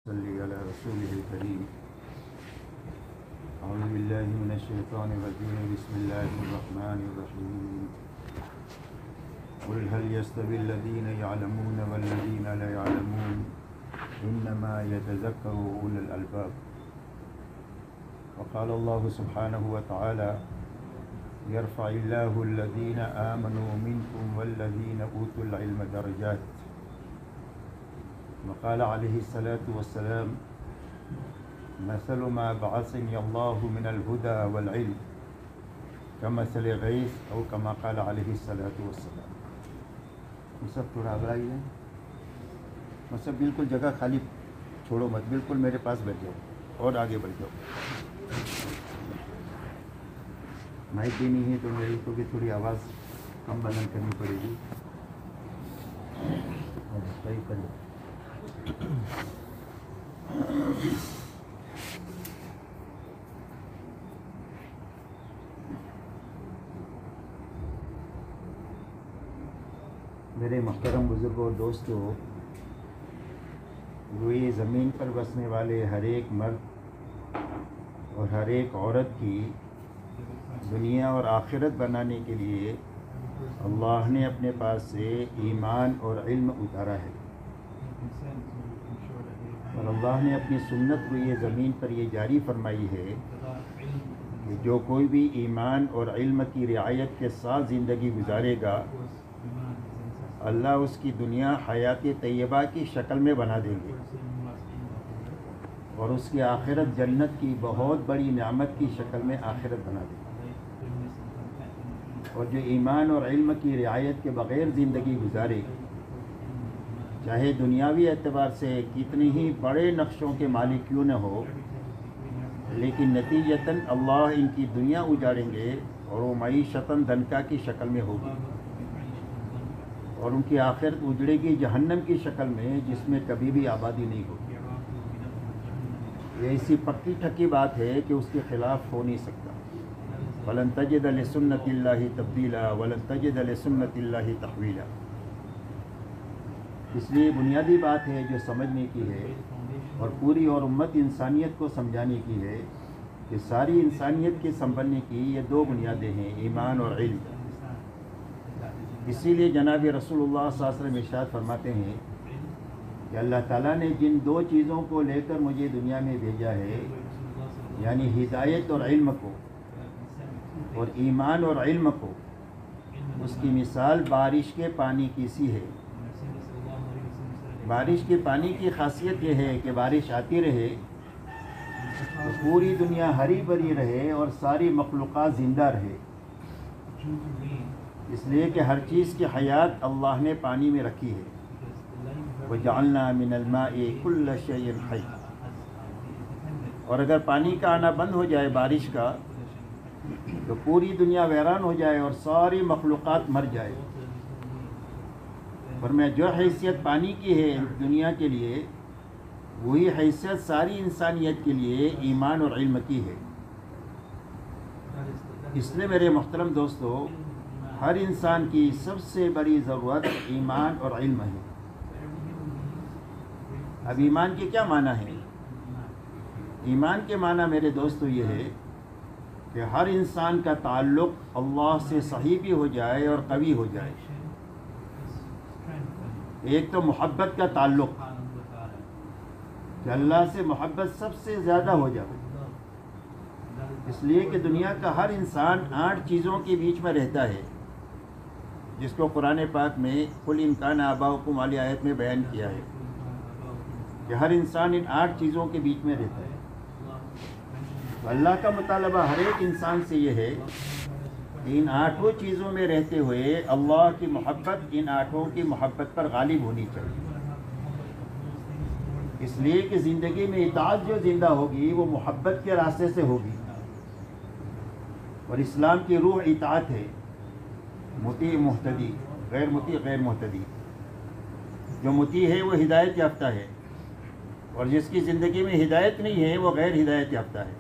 सल्ली अला रसूलिल करीम। अऊज़ु बिल्लाहि मिनश शैतानिर रजीम। बिस्मिल्लाहिर रहमानिर रहीम। क़ुल हल यस्तविल लज़ीना यअलमून वल लज़ीना ला यअलमून इन्नमा यतज़क्करु उलुल अलबाब। वक़ाल अल्लाहु सुब्हानहु व तआला यरफ़इल्लाहु अल्लज़ीना आमनू मिनकुम वल्लज़ीना ऊतुल इल्म दरजात। वक़ाल अलैहिस्सलातु वस्सलाम मसलु मा बअसनी अल्लाहु मिनल हुदा वल इल्म कमसलि गैस औ कमा क़ाल अलैहिस्सलातु वस्सलाम। सब थोड़ा आगे आइए, मतलब बिल्कुल जगह खाली छोड़ो मत, बिल्कुल मेरे पास बैठ जाओ और आगे बढ़ जाओ। माइक भी नहीं है तो मेरे को भी थोड़ी आवाज़ कम बुलंद करनी पड़ेगी। सही करें। मेरे मुहतरम बुज़ुर्गों और दोस्तों, ये ज़मीन पर बसने वाले हर एक मर्द और हर एक औरत की दुनिया और आखिरत बनाने के लिए अल्लाह ने अपने पास से ईमान और इल्म उतारा है। और अल्लाह ने अपनी सुन्नत को ये ज़मीन पर ये जारी फरमाई है कि जो कोई भी ईमान और इल्म की रियायत के साथ ज़िंदगी गुजारेगा, अल्लाह उसकी दुनिया हयात तैयबा की शक्ल में बना देंगे और उसकी आखिरत जन्नत की बहुत बड़ी नेमत की शक्ल में आखिरत बना देंगे। और जो ईमान और इल्म की रियायत के बग़ैर ज़िंदगी गुजारे, चाहे दुनियावी एतबार से कितने ही बड़े नक्शों के मालिक क्यों न हो, लेकिन नतीजतन अल्लाह इनकी दुनिया उजाड़ेंगे और वो मईशतन दनका की शक्ल में होगी और उनकी आखिरत उजड़ेगी जहन्नम की शक्ल में, जिसमें कभी भी आबादी नहीं होगी। ये ऐसी पक्की ठक्की बात है कि उसके ख़िलाफ़ हो नहीं सकता। वलन तजिद लिसुन्नतिल्लाहि तब्दीला वलन तजिद लिसुन्नतिल्लाहि तहवीला। इसलिए बुनियादी बात है जो समझने की है और पूरी और उम्मत इंसानियत को समझाने की है कि सारी इंसानियत के संभलने की ये दो बुनियादें हैं, ईमान और इल्म। इसीलिए जनाब रसूलुल्लाह सल्लल्लाहु अलैहि वसल्लम इरशाद फरमाते हैं कि अल्लाह ताला ने जिन दो चीज़ों को लेकर मुझे दुनिया में भेजा है, यानी हिदायत और इल्म को और ईमान और इल्म को, उसकी मिसाल बारिश के पानी की सी है। बारिश के पानी की खासियत यह है कि बारिश आती रहे तो पूरी दुनिया हरी भरी रहे और सारी मखलूक़ात ज़िंदा रहे, इसलिए कि हर चीज़ की हयात अल्लाह ने पानी में रखी है। वजअलना मिनल माइ कुल्ल शैइन हय्य। और अगर पानी का आना बंद हो जाए बारिश का, तो पूरी दुनिया वैरान हो जाए और सारी मखलूक़ात मर जाए। और मैं जो हैसियत पानी की है दुनिया के लिए, वही हैसियत सारी इंसानियत के लिए ईमान और इल्म की है। इसलिए मेरे मोहतरम दोस्तों, हर इंसान की सबसे बड़ी ज़रूरत ईमान और इल्म है। अब ईमान के क्या माना है? ईमान के माना मेरे दोस्तों ये है कि हर इंसान का ताल्लुक़ अल्लाह से सही भी हो जाए और कवी हो जाए। एक तो मोहब्बत का ताल्लुक़ कि अल्लाह से मोहब्बत सबसे ज़्यादा हो जाए, इसलिए कि दुनिया का हर इंसान 8 चीज़ों के बीच में रहता है, जिसको कुरान पाक में कुल इन कान आबाउकुम वाली आयत में बयान किया है कि हर इंसान इन 8 चीज़ों के बीच में रहता है। तो अल्लाह का मुतालबा हर एक इंसान से ये है कि इन 8 चीज़ों में रहते हुए अल्लाह की मोहब्बत इन 8 की मोहब्बत पर गालिब होनी चाहिए। इसलिए कि ज़िंदगी में इताअत जो ज़िंदा होगी वो मोहब्बत के रास्ते से होगी। और इस्लाम की रूह इताअत है, मुती मुहतदी, गैर मुती गैर मुहतदी। जो मुती है वो हिदायत याफ्ता है और जिसकी ज़िंदगी में हिदायत नहीं है वो गैर हिदायत याफ्ता है।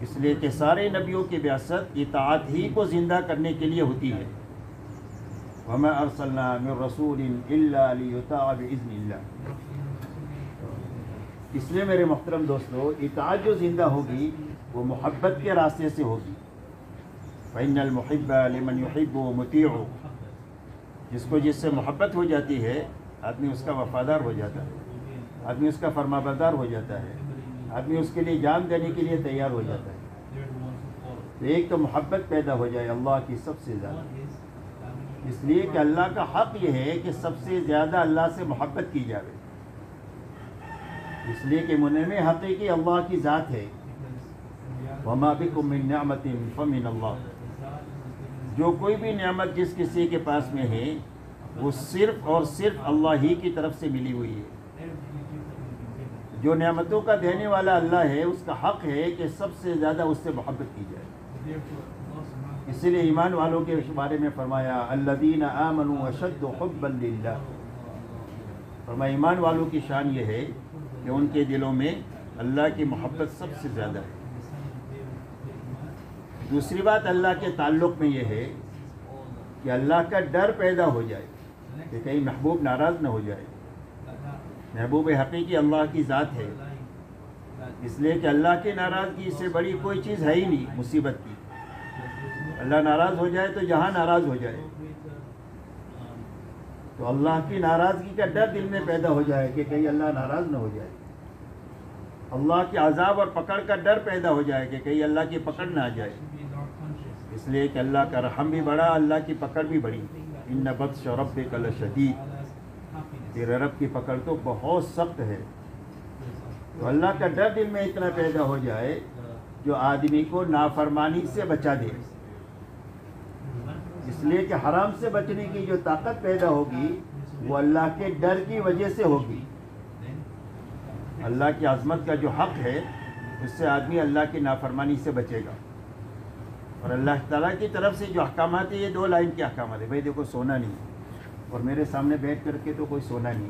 इसलिए कि सारे नबियों की बिआसत इताअत ही को ज़िंदा करने के लिए होती है। वमा अरसलना मिन रसूलिन इल्ला लियुताअ बिइज़्निल्लाह। इसलिए मेरे मोहतरम दोस्तों, इताअत जो ज़िंदा होगी वो मोहब्बत के रास्ते से होगी। फ़इन्नल मुहिब्ब लिमन युहिब्बु मुतीअ, जिसको जिससे मोहब्बत हो जाती है आदमी उसका वफ़ादार हो जाता है, आदमी उसका फरमाबरदार हो जाता है, आदमी उसके लिए जान देने के लिए तैयार हो जाता है। तो एक तो मोहब्बत पैदा हो जाए अल्लाह की सबसे ज़्यादा, इसलिए कि अल्लाह का हक़ यह है कि सबसे ज़्यादा अल्लाह से मोहब्बत की जाए, इसलिए कि मुनइम हक़ीक़ी अल्लाह की ज़ात है। वमा बिकुम मिन निअमतिन फमिन अल्लाह, जो कोई भी नेमत जिस किसी के पास में है वो सिर्फ़ और सिर्फ अल्लाह ही की तरफ से मिली हुई है। जो नेमतों का देने वाला अल्लाह है, उसका हक़ है कि सबसे ज़्यादा उससे मोहब्बत की जाए। इसीलिए ईमान वालों के बारे में फरमाया अल्लज़ीना आमनू अशद्दु हुब्बन लिल्लाह, फरमाया ईमान वालों की शान ये है कि उनके दिलों में अल्लाह की मोहब्बत सबसे ज़्यादा है। दूसरी बात अल्लाह के ताल्लुक़ में ये है कि अल्लाह का डर पैदा हो जाए कि कहीं महबूब नाराज़ न हो जाए। महबूब हक़ीक़ी अल्लाह की ज़ात है, इसलिए कि अल्लाह की नाराज़गी से बड़ी कोई चीज़ है ही नहीं मुसीबत की। अल्लाह नाराज़ हो जाए तो जहाँ नाराज़ हो जाए, तो अल्लाह की नाराज़गी का डर दिल में पैदा हो जाए कि कहीं अल्लाह नाराज़ न हो जाए। अल्लाह के अज़ाब और पकड़ का डर पैदा हो जाए कि कहीं अल्लाह की पकड़ ना आ जाए, इसलिए कि अल्लाह का रहम भी बड़ा, अल्लाह की पकड़ भी बड़ी। इन्न बत्श रब्बिक लशदीद, तेरे रब की पकड़ तो बहुत सख्त है। तो अल्लाह का डर दिल में इतना पैदा हो जाए जो आदमी को नाफरमानी से बचा दे, इसलिए कि हराम से बचने की जो ताकत पैदा होगी वो अल्लाह के डर की वजह से होगी। अल्लाह की अज़मत का जो हक़ है उससे आदमी अल्लाह की नाफरमानी से बचेगा। और अल्लाह ताला की तरफ से जो अहकामात है, ये 2 लाइन के अहकामात है। भाई देखो, सोना नहीं और मेरे सामने बैठ करके तो कोई सोना नहीं,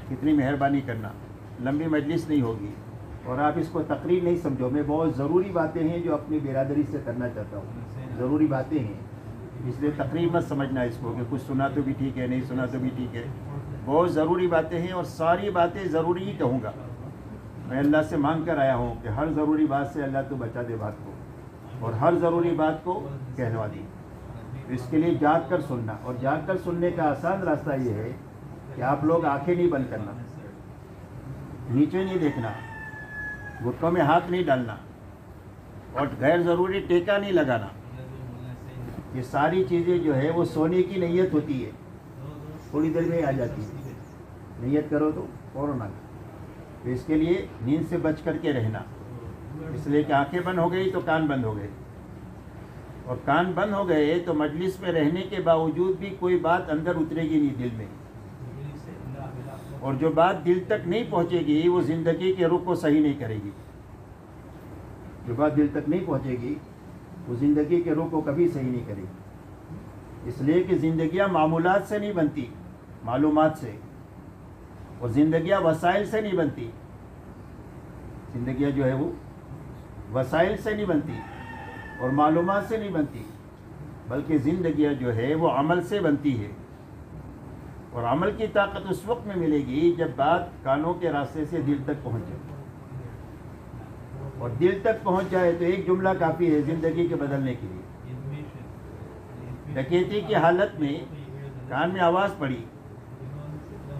कितनी मेहरबानी करना, लंबी मजलिस नहीं होगी और आप इसको तकरीर नहीं समझो। मैं बहुत ज़रूरी बातें हैं जो अपनी बिरादरी से करना चाहता हूँ, ज़रूरी बातें हैं, इसलिए तकरीर मत समझना इसको कि कुछ सुना तो भी ठीक है, नहीं सुना तो भी ठीक है। बहुत ज़रूरी बातें हैं और सारी बातें ज़रूरी ही कहूँगा। मैं अल्लाह से मांग कर आया हूँ कि हर ज़रूरी बात से अल्लाह तो बचा दे बात को, और हर ज़रूरी बात को कहलवा दी। तो इसके लिए जाग कर सुनना, और जाग कर सुनने का आसान रास्ता ये है कि आप लोग आंखें नहीं बंद करना, नीचे नहीं देखना, घुटनों में हाथ नहीं डालना और गैर ज़रूरी टेका नहीं लगाना। ये सारी चीज़ें जो है वो सोने की नीयत होती है, थोड़ी देर में आ जाती है। नीयत करो तो फ़ौरन आ गई। तो इसके लिए नींद से बच करके रहना, इसलिए कि आंखें बंद हो गई तो कान बंद हो गए, और कान बंद हो गए तो मजलिस में रहने के बावजूद भी कोई बात अंदर उतरेगी नहीं दिल में, और जो बात दिल तक नहीं पहुंचेगी वो ज़िंदगी के रुख को सही नहीं करेगी। जो बात दिल तक नहीं पहुंचेगी वो ज़िंदगी के रुख को कभी सही नहीं करेगी। इसलिए कि ज़िंदगियाँ मामूलात से नहीं बनती, मालूमात से, और ज़िंदगियाँ वसाइल से नहीं बनती। ज़िंदगियाँ जो है वो वसाइल से नहीं बनती और मालूमात से नहीं बनती, बल्कि ज़िंदगियाँ जो है वो अमल से बनती है। और अमल की ताकत उस वक्त में मिलेगी जब बात कानों के रास्ते से दिल तक पहुँच जाए, और दिल तक पहुँच जाए तो एक जुमला काफ़ी है ज़िंदगी के बदलने के लिए। डकैती की हालत में कान में आवाज़ पड़ी,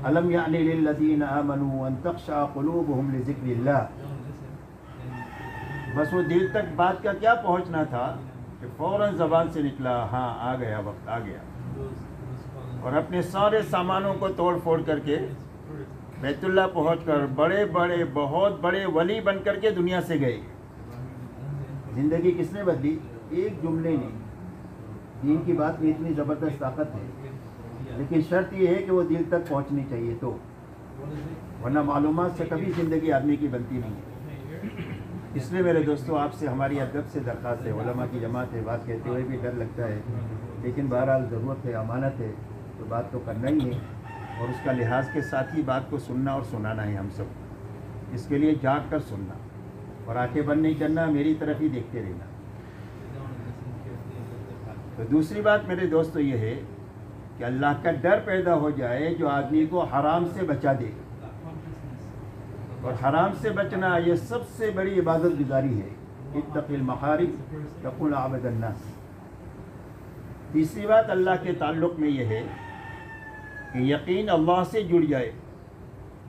अलम यानी लिल्लज़ीना आमनू अन तख़शअ क़ुलूबुहुम लिज़िक्रिल्लाह। बस वो दिल तक बात का क्या पहुंचना था कि फ़ौरन ज़बान से निकला, हाँ आ गया, वक्त आ गया, और अपने सारे सामानों को तोड़ फोड़ करके बैतुल्लाह पहुंचकर बड़े बड़े बहुत बड़े वली बन करके दुनिया से गए। ज़िंदगी किसने बदली? एक जुमले ने। दीन की बात में इतनी ज़बरदस्त ताकत है, लेकिन शर्त यह है कि वो दिल तक पहुंचनी चाहिए, तो वरना मालूमात से कभी ज़िंदगी आदमी की बनती नहीं है। इसलिए मेरे दोस्तों, आपसे हमारी अदब से दरख्वास्त है, उलमा की जमात है, बात कहते हुए भी डर लगता है, लेकिन बहरहाल ज़रूरत है, अमानत है, तो बात तो करना ही है, और उसका लिहाज के साथ ही बात को सुनना और सुनाना है हम सब। इसके लिए जाग कर सुनना और आंखें बंद नहीं करना, मेरी तरफ ही देखते रहना। तो दूसरी बात मेरे दोस्तों ये है कि अल्लाह का डर पैदा हो जाए जो आदमी को हराम से बचा दे। और हराम से बचना ये सबसे बड़ी इबादत गुजारी है। इत्तक़िल महारिम तकुन आबदन नास। तीसरी बात अल्लाह के ताल्लुक़ में ये है कि यकीन अल्लाह से जुड़ जाए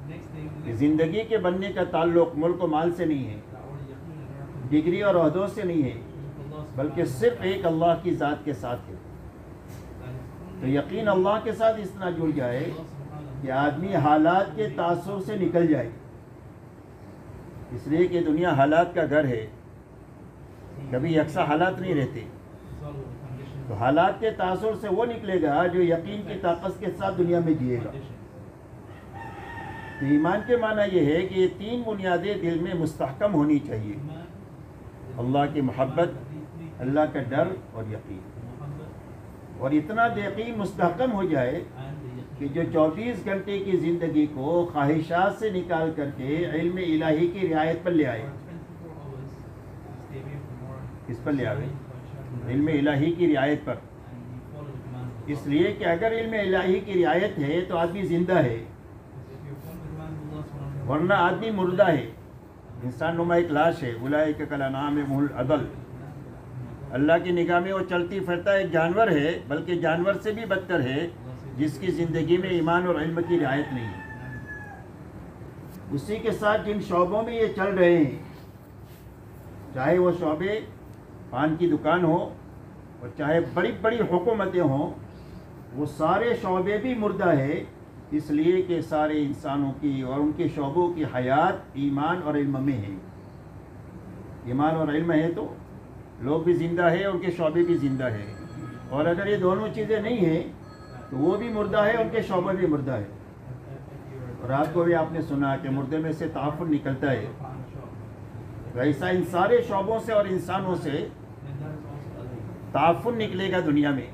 कि ज़िंदगी के बनने का ताल्लुक़ मुल्क और माल से नहीं है, डिग्री और ओहदों से नहीं है, बल्कि सिर्फ एक अल्लाह की ज़ात के साथ है। तो यकीन अल्लाह के साथ इस तरह जुड़ जाए कि आदमी हालात के तासुर से निकल जाए। इसलिए कि दुनिया हालात का घर है, कभी यकसा हालात नहीं रहते। तो हालात के तासुर से वो निकलेगा जो यकीन की ताकत के साथ दुनिया में जिएगा। तो ईमान के माना ये है कि ये तीन बुनियादें दिल में मुस्तहकम होनी चाहिए: अल्लाह की मोहब्बत, अल्लाह का डर और यकीन। और इतना यकीन मुस्तहकम हो जाए कि जो 24 घंटे की ज़िंदगी को ख्वाहिशात से निकाल करके इल्म इलाही की रियायत पर ले आए। किस पर ले आए? इल्म इलाही की रियायत पर। इसलिए कि अगर इल्म इलाही की रियायत है तो आदमी ज़िंदा है, वरना आदमी मुर्दा है, इंसान नुमा एक लाश है। उलाइका कल अनाम मुल अदल। अल्लाह की निगाह में वो चलती फिरता एक जानवर है, बल्कि जानवर से भी बदतर है, जिसकी ज़िंदगी में ईमान और इल्म की रियायत नहीं है। उसी के साथ जिन शोबों में ये चल रहे हैं, चाहे वो शोबे पान की दुकान हो और चाहे बड़ी बड़ी हुकूमतें हों, वो सारे शोबे भी मुर्दा है। इसलिए कि सारे इंसानों की और उनके शोबों की हयात ईमान और इल्म में है। ईमान और इल्म है तो लोग भी ज़िंदा है, उनके शोबे भी ज़िंदा है। और अगर ये दोनों चीज़ें नहीं हैं तो वो भी मुर्दा है, उनके शोबे भी मुर्दा है। और रात को भी आपने सुना कि मुर्दे में से ताफुन निकलता है। वैसा इन सारे शोबों से और इंसानों से ताफुन निकलेगा दुनिया में।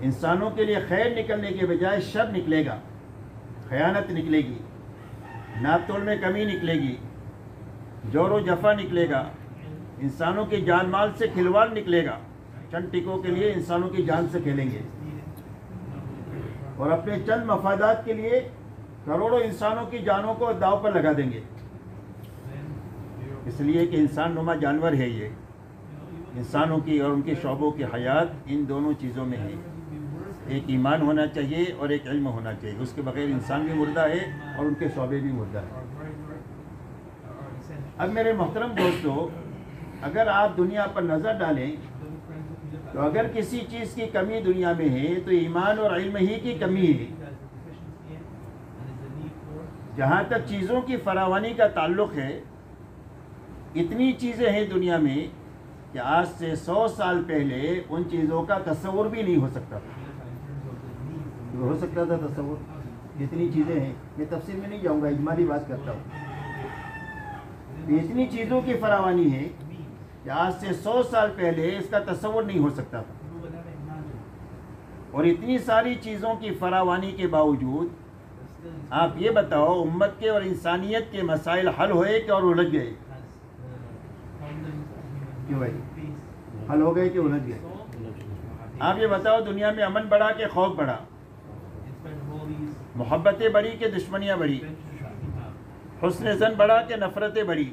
इंसानों के लिए खैर निकलने के बजाय शर निकलेगा, खयानत निकलेगी, नाप तोल में कमी निकलेगी, जोर व जफा निकलेगा, इंसानों की जान माल से खिलवाड़ निकलेगा। चंद टिकों के लिए इंसानों की जान से खेलेंगे और अपने चंद मफादात के लिए करोड़ों इंसानों की जानों को दाव पर लगा देंगे। इसलिए कि इंसान नुमा जानवर है ये। इंसानों की और उनके शोबों की हयात इन दोनों चीज़ों में है। एक ईमान होना चाहिए और एक इल्म होना चाहिए। उसके बगैर इंसान भी मुर्दा है और उनके शोबे भी मुर्दा है। अब मेरे मोहतरम दोस्तों, अगर आप दुनिया पर नज़र डालें तो अगर किसी चीज़ की कमी दुनिया में है तो ईमान और इल्म ही की कमी है। जहाँ तक चीज़ों की फरावानी का ताल्लुक़ है, इतनी चीज़ें हैं दुनिया में कि आज से 100 साल पहले उन चीज़ों का तस्वुर भी नहीं हो सकता था। हो सकता था तस्वुर? जितनी चीज़ें हैं, मैं तफसील में नहीं जाऊँगा, इजमाली बात करता हूँ। इतनी चीज़ों की फरावानी है कि आज से 100 साल पहले इसका तस्वुर नहीं हो सकता था। और इतनी सारी चीज़ों की फरावानी के बावजूद आप ये बताओ, उम्मत के और इंसानियत के मसाइल हल हुए कि और उलझ गए? क्यों भाई, हल हो गए कि उलझ गए? आप ये बताओ, दुनिया में अमन बढ़ा कि खौफ बढ़ा? मोहब्बतें बढ़ी कि दुश्मनियाँ बढ़ी? हुस्न ज़न बढ़ा कि नफ़रतें बढ़ी?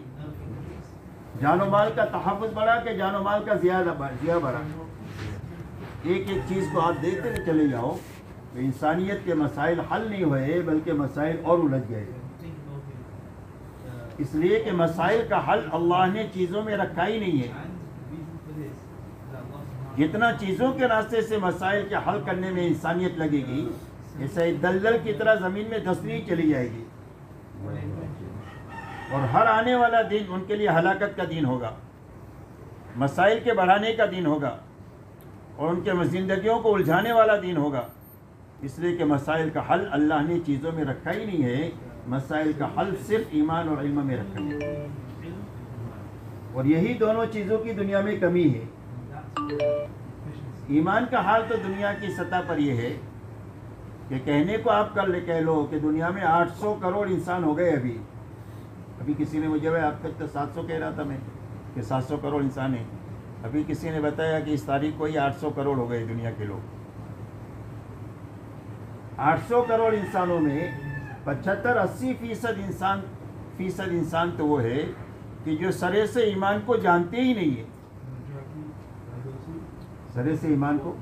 जानो माल का तहफ़्फ़ुज़ बढ़ा कि जानो माल का ज़िया बढ़ा? एक एक चीज़ को आप देखते चले जाओ तो इंसानियत के मसाइल हल नहीं हुए, बल्कि मसाइल और उलझ गए। इसलिए कि मसाइल का हल अल्लाह ने चीज़ों में रखा ही नहीं है। जितना चीज़ों के रास्ते से मसाइल के हल करने में इंसानियत लगेगी, ऐसे दलदल की तरह ज़मीन में धंसनी चली जाएगी और हर आने वाला दिन उनके लिए हलाकत का दिन होगा, मसाइल के बढ़ाने का दिन होगा और उनके ज़िंदगियों को उलझाने वाला दिन होगा। इसलिए कि मसाइल का हल अल्लाह ने चीज़ों में रखा ही नहीं है, मसाइल का हल सिर्फ ईमान और इल्म में रखा है। और यही दोनों चीज़ों की दुनिया में कमी है। ईमान का हाल तो दुनिया की सतह पर यह है कि कहने को आप कह लो कि दुनिया में 800 करोड़ इंसान हो गए। अभी किसी ने मुझे, आप तक तो 700 कह रहा था मैं कि 700 करोड़ इंसान है। अभी किसी ने बताया कि इस तारीख को ही 800 करोड़ हो गए दुनिया के लोग। 800 करोड़ इंसानों में 75-80% इंसान तो वो है कि जो सरे से ईमान को जानते ही नहीं है, सरे से ईमान को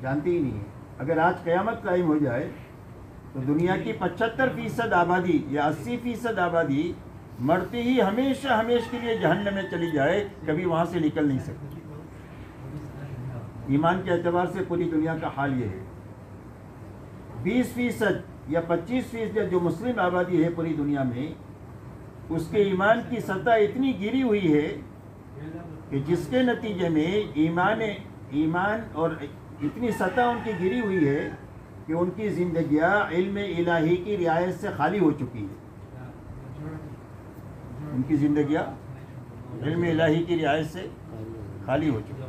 जानते ही नहीं है। अगर आज क़यामत कायम हो जाए तो दुनिया की 75% आबादी या 80% आबादी मरते ही हमेशा हमेशा के लिए जहन्नम में चली जाए, कभी वहाँ से निकल नहीं सकती। ईमान के एतबार से पूरी दुनिया का हाल ये है। 20% या 25% जो मुस्लिम आबादी है पूरी दुनिया में, उसके ईमान की सतह इतनी गिरी हुई है कि जिसके नतीजे में ईमान और इतनी सतह उनकी गिरी हुई है कि उनकी ज़िंदगियाँ इल्म इलाही की रियायत से खाली हो चुकी है। उनकी ज़िंदगियाँ इल्म इलाही की रियायत से खाली हो चुकी है।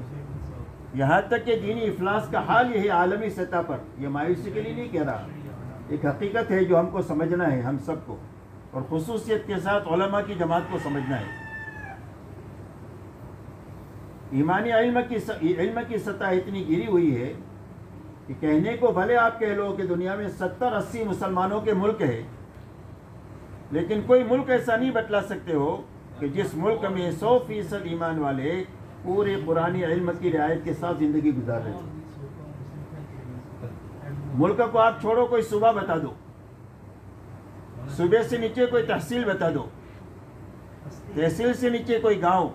यहाँ तक कि दीनी इफलास का हाल यह है आलमी सतह पर। यह मायूसी के लिए नहीं कह रहा, एक हकीकत है जो हमको समझना है, हम सबको, और खुसूसियत के साथ उलमा की जमात को समझना है। ईमानी इल्म की सतह इतनी गिरी हुई है कि कहने को भले आप कह लो कि दुनिया में 70-80 मुसलमानों के मुल्क है, लेकिन कोई मुल्क ऐसा नहीं बतला सकते हो कि जिस मुल्क में 100% ईमान वाले पूरे पुरानी इल्म की रियायत के साथ ज़िंदगी गुजार रहे हैं। मुल्क को आप छोड़ो, कोई सूबा बता दो, सूबे से नीचे कोई तहसील बता दो, तहसील से नीचे कोई गांव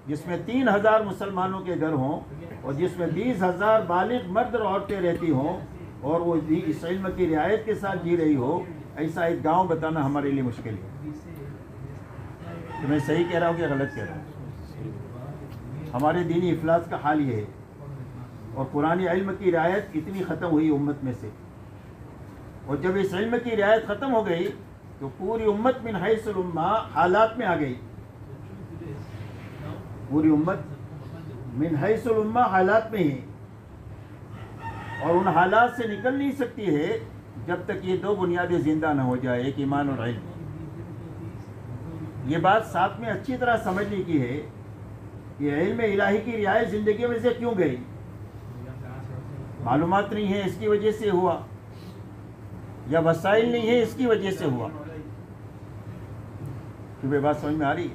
जिसमें 3000 मुसलमानों के घर हों और जिसमें 20,000 बालिग मर्द और औरतें रहती हों और वो इस इल्म की रियायत के साथ जी रही हो, ऐसा एक गांव बताना हमारे लिए मुश्किल है। तो मैं सही कह रहा हूँ कि गलत कह रहा हूँ? हमारे दीनी इफलास का हाल ये है। और पुरानी इल्म की रियायत इतनी ख़त्म हुई उम्मत में से, और जब इस इल्म की रियायत ख़त्म हो गई तो पूरी उम्मत मिन हैसुल उम्मा हालात में आ गई। पूरी उम्मत मिन हैसुल उम्मा हालात में है, और उन हालात से निकल नहीं सकती है जब तक ये दो बुनियादें ज़िंदा न हो जाए, एक ईमान और इल्म। ये बात साथ में अच्छी तरह समझने की है। ये इल्म इलाही की रियायत ज़िंदगी में से क्यों गई? मालूमात नहीं है इसकी वजह से हुआ, या वसाइल नहीं है इसकी वजह से हुआ? तुम्हें बात समझ में आ रही है?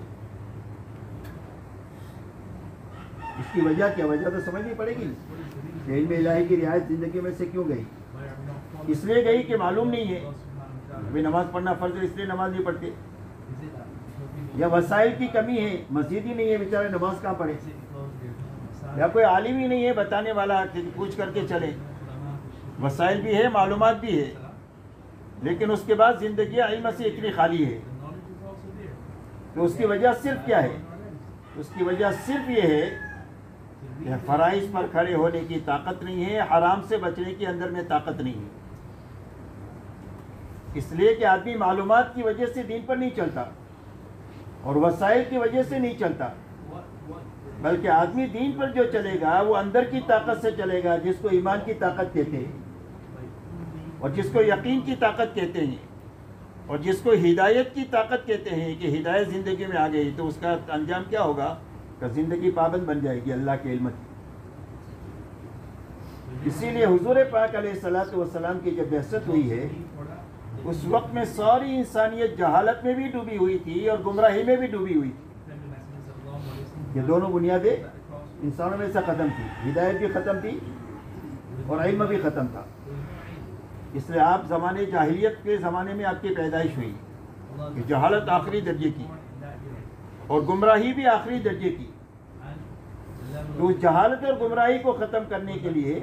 इसकी वजह क्या? वजह तो समझनी पड़ेगी। इल्म इलाही की रियायत ज़िंदगी में से क्यों गई? इसलिए गई कि मालूम नहीं है, अभी नमाज़ पढ़ना फ़र्ज़ है इसलिए नमाज नहीं पढ़ते, या वसाइल की कमी है, मस्जिद ही नहीं है बेचारे, नमाज कहाँ पढ़े, या कोई आलिम ही नहीं है बताने वाला कि पूछ करके चले। वसाइल भी है, मालूमात भी है, लेकिन उसके बाद ज़िंदगी इल्म से इतनी खाली है। तो उसकी वजह सिर्फ क्या है? उसकी वजह सिर्फ ये है कि फ़राइज़ पर खड़े होने की ताकत नहीं है, हराम से बचने की अंदर में ताकत नहीं है। इसलिए कि आदमी मालूमात की वजह से दीन पर नहीं चलता और वसाइल की वजह से नहीं चलता, बल्कि आदमी दीन पर जो चलेगा वो अंदर की ताकत से चलेगा, जिसको ईमान की ताकत कहते हैं और जिसको यकीन की ताकत कहते हैं और जिसको हिदायत की ताकत कहते हैं कि हिदायत ज़िंदगी में आ गई तो उसका अंजाम क्या होगा? कि ज़िंदगी पाबंद बन जाएगी अल्लाह के इल्म की। इसीलिए हुजूर पाक अलैहिस्सलातु वस्सलाम की जब बिअसत हुई है उस वक्त में सारी इंसानियत जहालत में भी डूबी हुई थी और गुमराही में भी डूबी हुई थी। ये दोनों बुनियादें इंसानों में से ख़त्म थी, हिदायत भी ख़त्म थी और इल्म भी ख़त्म था। इसलिए आप ज़माने जाहिलियत के ज़माने में आपकी पैदाइश हुई कि जहालत आखिरी दर्जे की और गुमराही भी आखिरी दर्जे की। तो उस जहालत और गुमराही को ख़त्म करने के लिए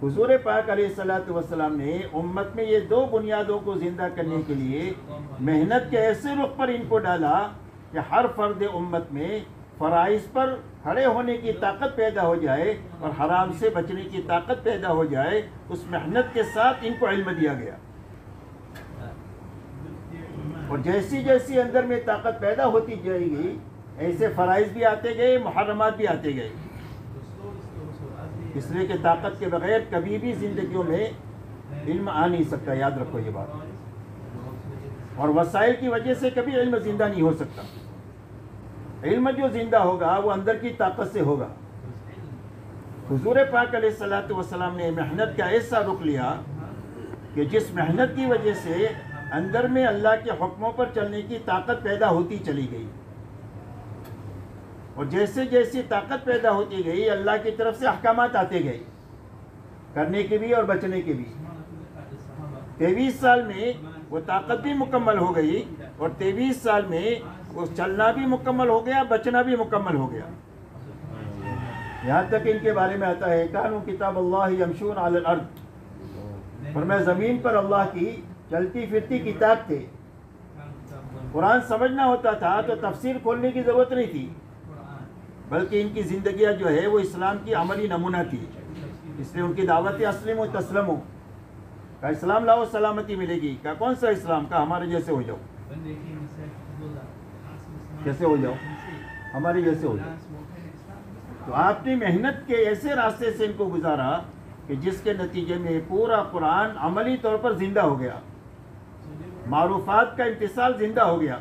हुजूर पाक अलैहिस्सलातु वस्सलाम ने उम्मत में ये दो बुनियादों को ज़िंदा करने के लिए मेहनत के ऐसे रुख पर इनको डाला कि हर फ़र्द उम्मत में फ़राइज़ पर खड़े होने की ताकत पैदा हो जाए और हराम से बचने की ताकत पैदा हो जाए। उस मेहनत के साथ इनको इल्म दिया गया और जैसी जैसी अंदर में ताकत पैदा होती जाएगी ऐसे फ़राइज़ भी आते गए, मुहर्रमात भी आते गए। इसलिए कि ताकत के बगैर कभी भी ज़िंदगियों में इल्म आ नहीं सकता, याद रखो ये बात। और वसाइल की वजह से कभी इल्म ज़िंदा नहीं हो सकता। इल्म जो ज़िंदा होगा वो अंदर की ताकत से होगा। हुजूर पाक अलैहिस्सलातु वस्सलाम ने मेहनत का ऐसा रुख लिया कि जिस मेहनत की वजह से अंदर में अल्लाह के हुक्मों पर चलने की ताकत पैदा होती चली गई, और जैसे जैसे ताकत पैदा होती गई अल्लाह की तरफ से अहकामात आते गए, करने के भी और बचने के भी। 23 साल में वो ताकत भी मुकम्मल हो गई, और 23 साल में वो चलना भी मुकम्मल हो गया, बचना भी मुकम्मल हो गया। यहाँ तक इनके बारे में आता है, कानू किताब अल्लाह यमशून अलल अर्द, और मैं ज़मीन पर अल्लाह की चलती फिरती किताब थे। कुरान समझना होता था तो तफसीर खोलने की ज़रूरत नहीं थी, बल्कि इनकी ज़िंदगियाँ जो है वो इस्लाम की अमली नमूना थी। इसलिए उनकी दावत अस्लिम व तस्लमो का, इस्लाम लाओ सलामती मिलेगी। का कौन सा इस्लाम? का हमारे जैसे हो जाओ। कैसे हो जाओ? हमारे जैसे हो जाओ। तो आपने मेहनत के ऐसे रास्ते से इनको गुजारा कि जिसके नतीजे में पूरा कुरान अमली तौर पर जिंदा हो गया, मारूफात का इम्तिसाल जिंदा हो गया,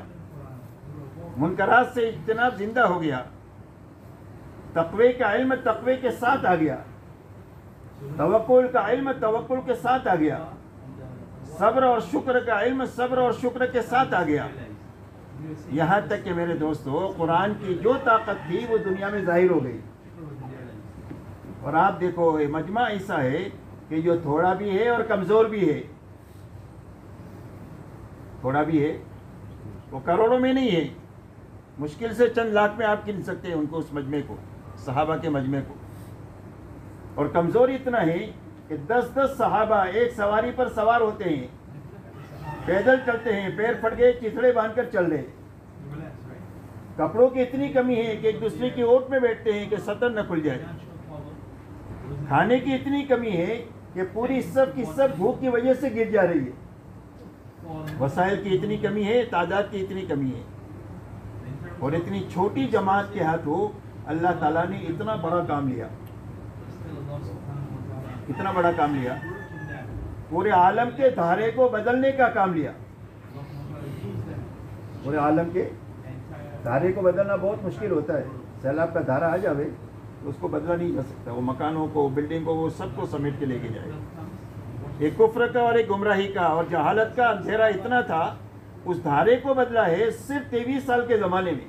मुनकरात से इज्तनाब जिंदा हो गया, तक़वे का इल्म तक़वे के साथ आ गया, तवक्कुल का इल्म तवक्कुल के साथ आ गया, सब्र और शुक्र का इल्म सब्र और शुक्र के साथ आ गया। यहाँ तक कि मेरे दोस्तों, कुरान की जो ताकत थी वो दुनिया में जाहिर हो गई। और आप देखो, ये मजमा ऐसा है कि जो थोड़ा भी है और कमज़ोर भी है, थोड़ा भी है, वो करोड़ों में नहीं है, मुश्किल से चंद लाख में आप गिन सकते हैं उनको, उस मजमे को, सहाबा के मजमे को। और कमज़ोर इतना है कि 10-10 सहाबा एक सवारी पर सवार होते हैं, पैदल चलते हैं, पैर फट गए चिथड़े बांधकर चल रहे। कपड़ों की इतनी कमी है कि एक दूसरे की ओट में बैठते हैं कि सतर न खुल जाए। खाने की इतनी कमी है कि पूरी सब की सब भूख की वजह से गिर जा रही है। वसाइल की इतनी कमी है, तादाद की इतनी कमी है, और इतनी छोटी जमात के हाथों अल्लाह ताला ने इतना बड़ा काम लिया, इतना बड़ा काम लिया, पूरे आलम के धारे को बदलने का काम लिया। पूरे आलम के धारे को बदलना बहुत मुश्किल होता है। सैलाब का धारा आ जावे तो उसको बदला नहीं जा सकता। वो मकानों को, बिल्डिंग को, वो सबको समेट के लेके जाए। एक कुफ्र का और एक गुमराही का और जहालत का अंधेरा इतना था, उस धारे को बदला है सिर्फ 23 साल के ज़माने में।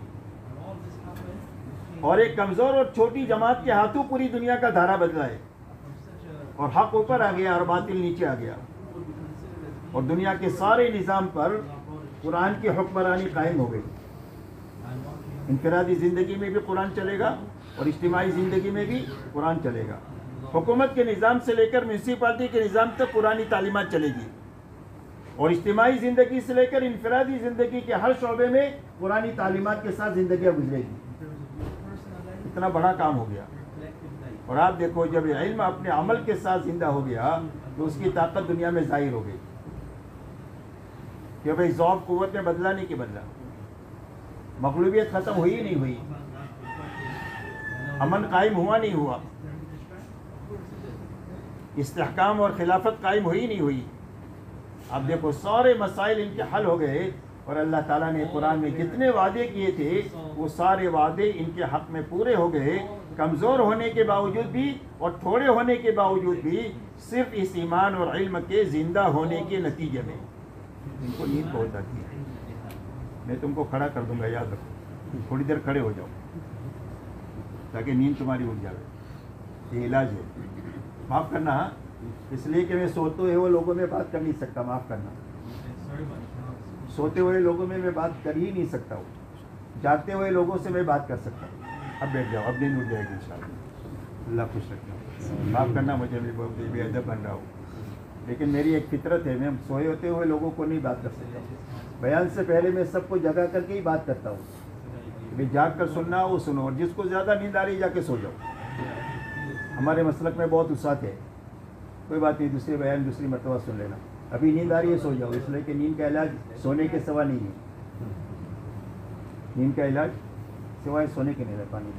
और एक कमज़ोर और छोटी जमात के हाथों पूरी दुनिया का धारा बदला है, और हक ऊपर आ गया और बातिल नीचे आ गया, और दुनिया के सारे निज़ाम पर कुरान की हुक्मरानी कायम हो गई। इनफरादी ज़िंदगी में भी कुरान चलेगा और इज्तिमाई ज़िंदगी में भी कुरान चलेगा। हुकूमत के निज़ाम से लेकर म्यूनसिपालिटी के निज़ाम तक पुरानी तालीमात चलेगी, और इज्तिमाई ज़िंदगी से लेकर इनफरादी ज़िंदगी के हर शोबे में पुरानी तालीमात के साथ ज़िंदगियाँ गुजरेगी। इतना बड़ा काम हो गया। और आप देखो, जब ये इल्म अपने अमल के साथ जिंदा हो गया तो उसकी ताकत दुनिया में जाहिर हो गई कि भाई ज़ौक़ क़ुव्वत में बदला नहीं कि बदला, मग़लूबियत ख़त्म हुई नहीं हुई, अमन कायम हुआ नहीं हुआ, इस्तिहकाम और खिलाफत कायम हुई नहीं हुई। अब देखो, सारे मसाइल इनके हल हो गए, और अल्लाह ताला ने कुरान में जितने वादे किए थे वो सारे वादे इनके हक़ में पूरे हो गए। कमज़ोर होने के बावजूद भी और थोड़े होने के बावजूद भी, सिर्फ इस ईमान और इल्म के ज़िंदा होने के नतीजे में इनको नींद पहुँच जाती है। मैं तुमको खड़ा कर दूंगा, याद रखो, थोड़ी देर खड़े हो जाओ ताकि नींद तुम्हारी उठ जाए। ये इलाज है। माफ़ करना, इसलिए कि मैं सोते हुए लोगों में बात कर नहीं सकता, माफ़ करना, सोते हुए लोगों में मैं बात कर ही नहीं सकता हूँ, जागते हुए लोगों से मैं बात कर सकता हूँ। अब बैठ जाओ, अब नींद उठ जाएगी इंशाअल्लाह। अल्लाह खुश रखना। माफ़ करना मुझे, मैं बहुत बेअदब बन रहा हूँ, लेकिन मेरी एक फितरत है, मैं सोए होते हुए लोगों को नहीं बात कर सकता। बयान से पहले मैं सबको जगा करके ही बात करता हूँ। भाई जाग कर सुनना हो वो सुनो, और जिसको ज़्यादा नींद आ रही जाके सो जाओ। हमारे मसलक में बहुत उसात है, कोई बात नहीं, दूसरे बयान दूसरी मरतबा सुन लेना। अभी नींद आ रही है सो जाओ, इसलिए कि नींद का इलाज सोने के सिवा नहीं है। नींद का इलाज सिवाय सोने के नहीं है। पानी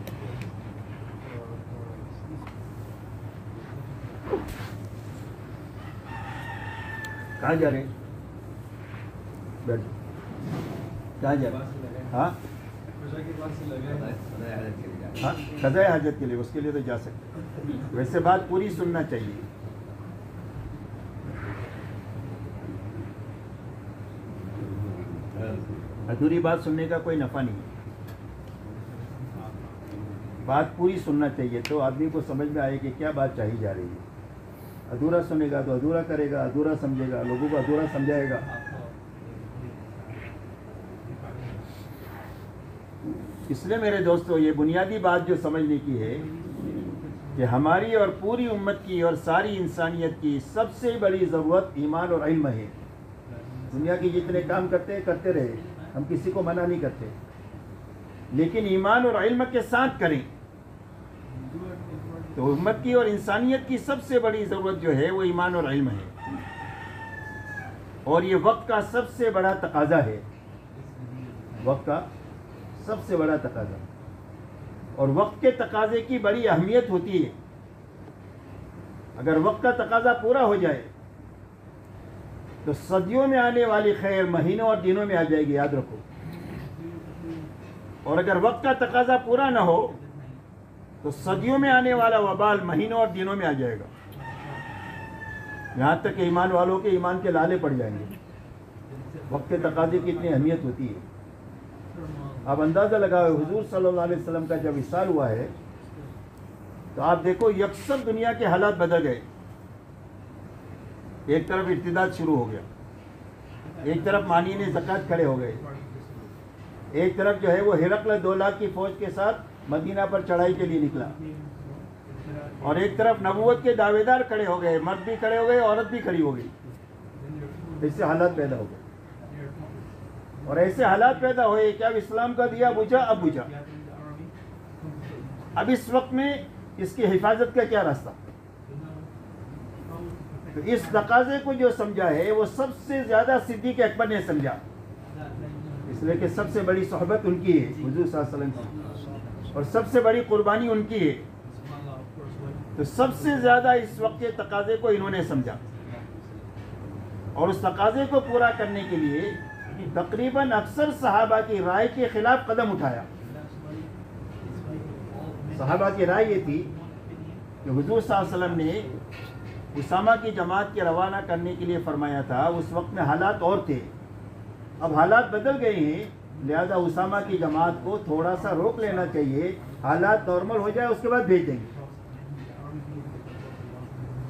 कहाँ जा रहे? बैठ, कहाँ जा रहे? हाँ हाँ, क़ज़ाए हाजत के लिए, उसके लिए तो जा सकते। वैसे बात पूरी सुनना चाहिए। अधूरी बात सुनने का कोई नफ़ा नहीं है, बात पूरी सुनना चाहिए तो आदमी को समझ में आए कि क्या बात चाही जा रही है। अधूरा सुनेगा तो अधूरा करेगा, अधूरा समझेगा, लोगों को अधूरा समझाएगा। इसलिए मेरे दोस्तों, ये बुनियादी बात जो समझने की है कि हमारी और पूरी उम्मत की और सारी इंसानियत की सबसे बड़ी ज़रूरत ईमान और इल्म है। दुनिया की जितने काम करते हैं करते रहे, हम किसी को मना नहीं करते, लेकिन ईमान और इल्म के साथ करें। तो उम्मत की और इंसानियत की सबसे बड़ी ज़रूरत जो है वो ईमान और इल्म है, और ये वक्त का सबसे बड़ा तकाजा है, वक्त का सबसे बड़ा तकाजा। और वक्त के तकाजे की बड़ी अहमियत होती है। अगर वक्त का तकाजा पूरा हो जाए तो सदियों में आने वाली खैर महीनों और दिनों में आ जाएगी, याद रखो। और अगर वक्त का तकाजा पूरा ना हो तो सदियों में आने वाला वबाल महीनों और दिनों में आ जाएगा। यहाँ तक कि ईमान वालों के ईमान के लाले पड़ जाएंगे। वक्त के तकाजे की इतनी अहमियत होती है। आप अंदाज़ा लगाओ, हुजूर सल्लल्लाहु अलैहि वसल्लम का जब विसाल हुआ है तो आप देखो यकसर दुनिया के हालात बदल गए। एक तरफ इर्तिदाद शुरू हो गया, एक तरफ मानी ने ज़कात खड़े हो गए, एक तरफ जो है वो हिरकल 2 लाख की फौज के साथ मदीना पर चढ़ाई के लिए निकला, और एक तरफ नबूवत के दावेदार खड़े हो गए, मर्द भी खड़े हो गए, औरत भी खड़ी हो गई। इससे हालात पैदा हो गए, और ऐसे हालात पैदा हुए कि अब इस्लाम का दिया बुझा, अब बुझा। अब इस वक्त में इसकी हिफाजत का क्या रास्ता? तो इस तकाजे को जो समझा है वो सबसे ज़्यादा सिद्दीक़ अकबर ने समझा, इसलिए कि सबसे बड़ी सोहबत उनकी है हुजूर सल्लल्लाहु अलैहि वसल्लम की, और सबसे बड़ी कुर्बानी उनकी है। तो सबसे ज़्यादा इस वक्त के तकाजे को इन्होंने समझा, और उस तकाजे को पूरा करने के लिए तकरीबन अक्सर सहाबा की राय के खिलाफ कदम उठाया। सहाबा की राय ये थी कि हुजूर सल्लल्लाहु अलैहि वसल्लम ने उसामा की जमात के रवाना करने के लिए फरमाया था। उस वक्त में हालात और थे, अब हालात बदल गए हैं, लिहाजा उसामा की जमात को थोड़ा सा रोक लेना चाहिए, हालात नॉर्मल हो जाए उसके बाद भेज देंगे।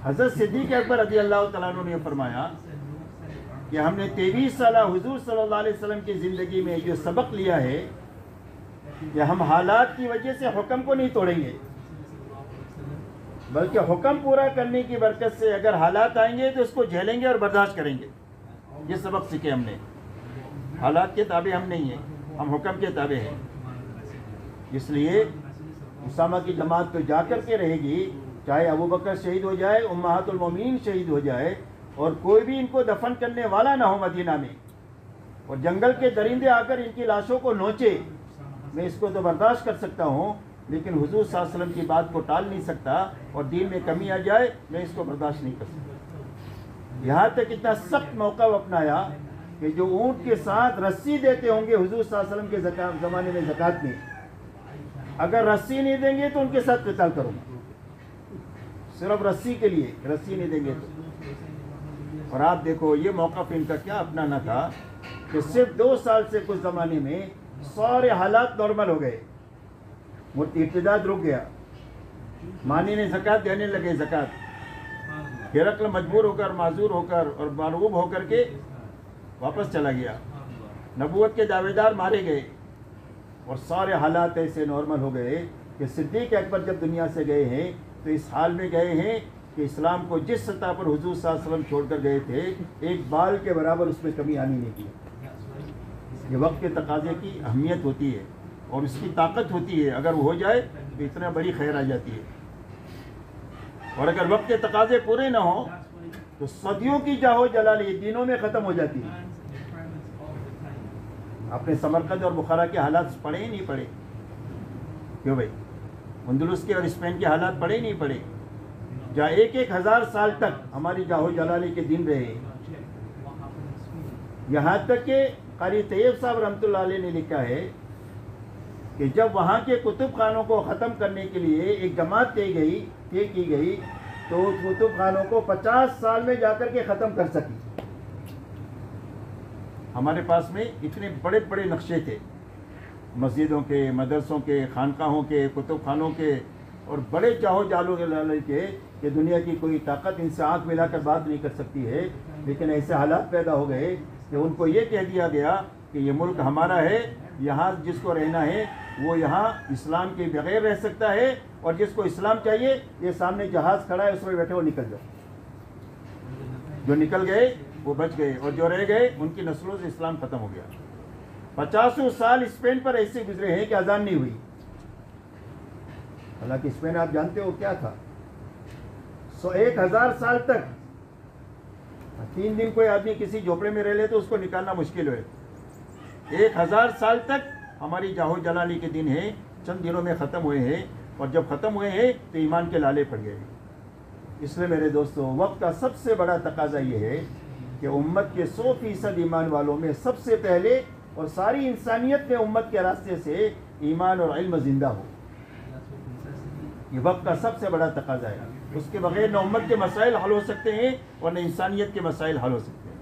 हज़रत सिद्दीक़ अकबर रज़ी अल्लाह तआला अन्हु ने फरमाया कि हमने 23 साल हुजूर सल्लल्लाहु अलैहि वसल्लम की ज़िंदगी में जो सबक लिया है कि हम हालात की वजह से हुक्म को नहीं तोड़ेंगे, बल्कि हुक्म पूरा करने की बरकत से अगर हालात आएंगे तो उसको झेलेंगे और बर्दाश्त करेंगे। ये सबक सीखे हमने। हालात के ताबे हम नहीं हैं, हम हुक्म के ताबे हैं। इसलिए उसामा की जमात तो जाकर के रहेगी, चाहे अबू बकर शहीद हो जाए, उम्महातुल मोमिनीन शहीद हो जाए, और कोई भी इनको दफन करने वाला ना हो मदीना में, और जंगल के दरिंदे आकर इनकी लाशों को नोचे, मैं इसको तो बर्दाश्त कर सकता हूँ, लेकिन हुजूर सल्लल्लाहु अलैहि वसल्लम की बात को टाल नहीं सकता, और दीन में कमी आ जाए मैं इसको बर्दाश्त नहीं कर सकता। यहाँ तक इतना सख्त मौका अपनाया कि जो ऊँट के साथ रस्सी देते होंगे हुजूर सल्लल्लाहु अलैहि वसल्लम के ज़माने में ज़कात में, अगर रस्सी नहीं देंगे तो उनके साथ क़िताल करूँगा, सिर्फ रस्सी के लिए, रस्सी नहीं देंगे तो। और आप देखो ये मौक़िफ़ इनका क्या अपनाना था कि सिर्फ 2 साल से कुछ ज़माने में सारे हालात नॉर्मल हो गए, इर्तिदाद रुक गया, मानी ने ज़कात देने लगे ज़कात, हिरकल मजबूर होकर, माजूर होकर और मरगूब होकर के वापस चला गया, नबूवत के दावेदार मारे गए, और सारे हालात ऐसे नॉर्मल हो गए कि सिद्दीक़ अकबर जब दुनिया से गए हैं तो इस हाल में गए हैं कि इस्लाम को जिस सतह पर हुजूर सल्लल्लाहु अलैहि वसल्लम छोड़कर गए थे, एक बाल के बराबर उसमें कमी आनी नहीं की। ये वक्त के तकाजे की अहमियत होती है और उसकी ताकत होती है, अगर वो हो जाए तो इतना बड़ी खैर आ जाती है। और अगर वक्त के तकाजे पूरे ना हो तो सदियों की जाहो जलाली दिनों में ख़त्म हो जाती है। आपने समरकंद और बुखारा के हालात पढ़े ही नहीं पढ़े? क्यों भाई? अंदलुस के और स्पेन के हालात पढ़े ही नहीं पढ़े, जहाँ 1,000 साल तक हमारी जाहो जलाली के दिन रहे। यहाँ तक कि कारी तैयब साहब रहमतुल्लाह अलैह ने लिखा है कि जब वहाँ के कुतुब खानों को ख़त्म करने के लिए एक जमात तय की गई तो उस कुतुब खानों को 50 साल में जाकर के ख़त्म कर सकी। हमारे पास में इतने बड़े बड़े नक्शे थे, मस्जिदों के, मदरसों के, खानकाहों के, कुतुब खानों के, और बड़े चाहो जालो के कि दुनिया की कोई ताकत इनसे आँख मिलाकर बात नहीं कर सकती है। लेकिन ऐसे हालात पैदा हो गए कि उनको ये कह दिया गया कि ये मुल्क हमारा है, यहाँ जिसको रहना है वो यहाँ इस्लाम के बगैर रह सकता है, और जिसको इस्लाम चाहिए ये सामने जहाज़ खड़ा है उसमें बैठे वो निकल जाओ। जो निकल गए वो बच गए, और जो रह गए उनकी नस्लों से इस्लाम ख़त्म हो गया। 50 साल स्पेन पर ऐसे गुजरे हैं कि अजान नहीं हुई। हालांकि स्पेन आप जानते हो क्या था, 1000 साल तक 3 दिन कोई आदमी किसी झोपड़े में रह ले तो उसको निकालना मुश्किल है। 1000 साल तक हमारी जाहो जलाली के दिन हैं, चंद दिनों में ख़त्म हुए हैं, और जब ख़त्म हुए हैं तो ईमान के लाले पड़ गए। इसलिए मेरे दोस्तों, वक्त का सबसे बड़ा तकाजा ये है कि उम्मत के 100% ईमान वालों में सबसे पहले और सारी इंसानियत में उम्मत के रास्ते से ईमान और इल्म जिंदा हो। ये वक्त का सबसे बड़ा तकाजा है। उसके बगैर न उम्मत के मसाइल हल हो सकते हैं और न इंसानियत के मसाइल हल हो सकते हैं।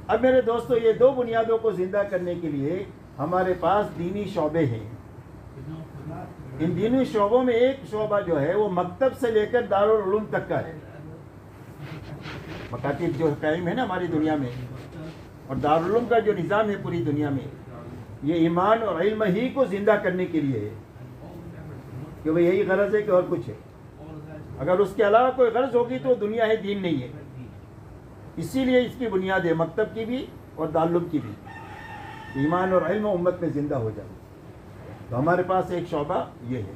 अब मेरे दोस्तों, ये 2 बुनियादों को ज़िंदा करने के लिए हमारे पास दीनी शोबे हैं। इन दीनी शोबों में एक शोबा जो है वो मकतब से लेकर दारुल उलूम तक का है। मकातिब जो कायम है ना हमारी दुनिया में, और दारुल उलूम का जो निज़ाम है पूरी दुनिया में, ये ईमान और इल्म ही को ज़िंदा करने के लिए है कि भाई यही गरज है कि और कुछ है। अगर उसके अलावा कोई गरज होगी तो दुनिया है, दीन नहीं है। इसीलिए इसकी बुनियाद है मकतब की भी और दारुल की भी, ईमान और इल्म उम्मत में ज़िंदा हो जाए। तो हमारे पास एक शोबा ये है।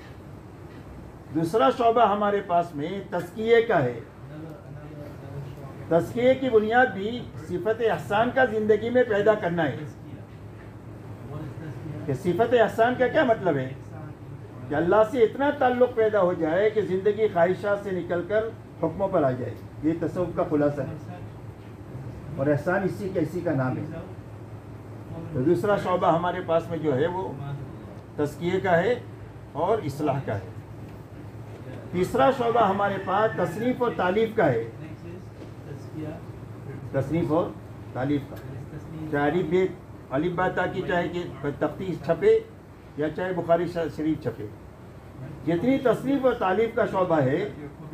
दूसरा शोबा हमारे पास में तज़किये का है। तज़किये की बुनियाद भी सिफत एहसान का ज़िंदगी में पैदा करना है। कि सिफत एहसान का क्या मतलब है? कि अल्लाह से इतना ताल्लुक़ पैदा हो जाए कि ज़िंदगी ख्वाहिशात से निकलकर हुक्मों पर आ जाए। ये तसव्वुफ़ का खुलासा है, और एहसान इसी का नाम है। तो दूसरा शोबा हमारे पास में जो है वो तज़किये का है और इस्लाह का है। तीसरा शोबा हमारे पास तसनीफ़ और तालीफ़ का है। तसनीफ़ और तालीफ़ का, चाहे अलिफ बा ता की चाहे कि तख्ती छपे या चाहे बुखारी शरीफ छपे, जितनी तसनीफ़ और तालीफ़ का शोबा है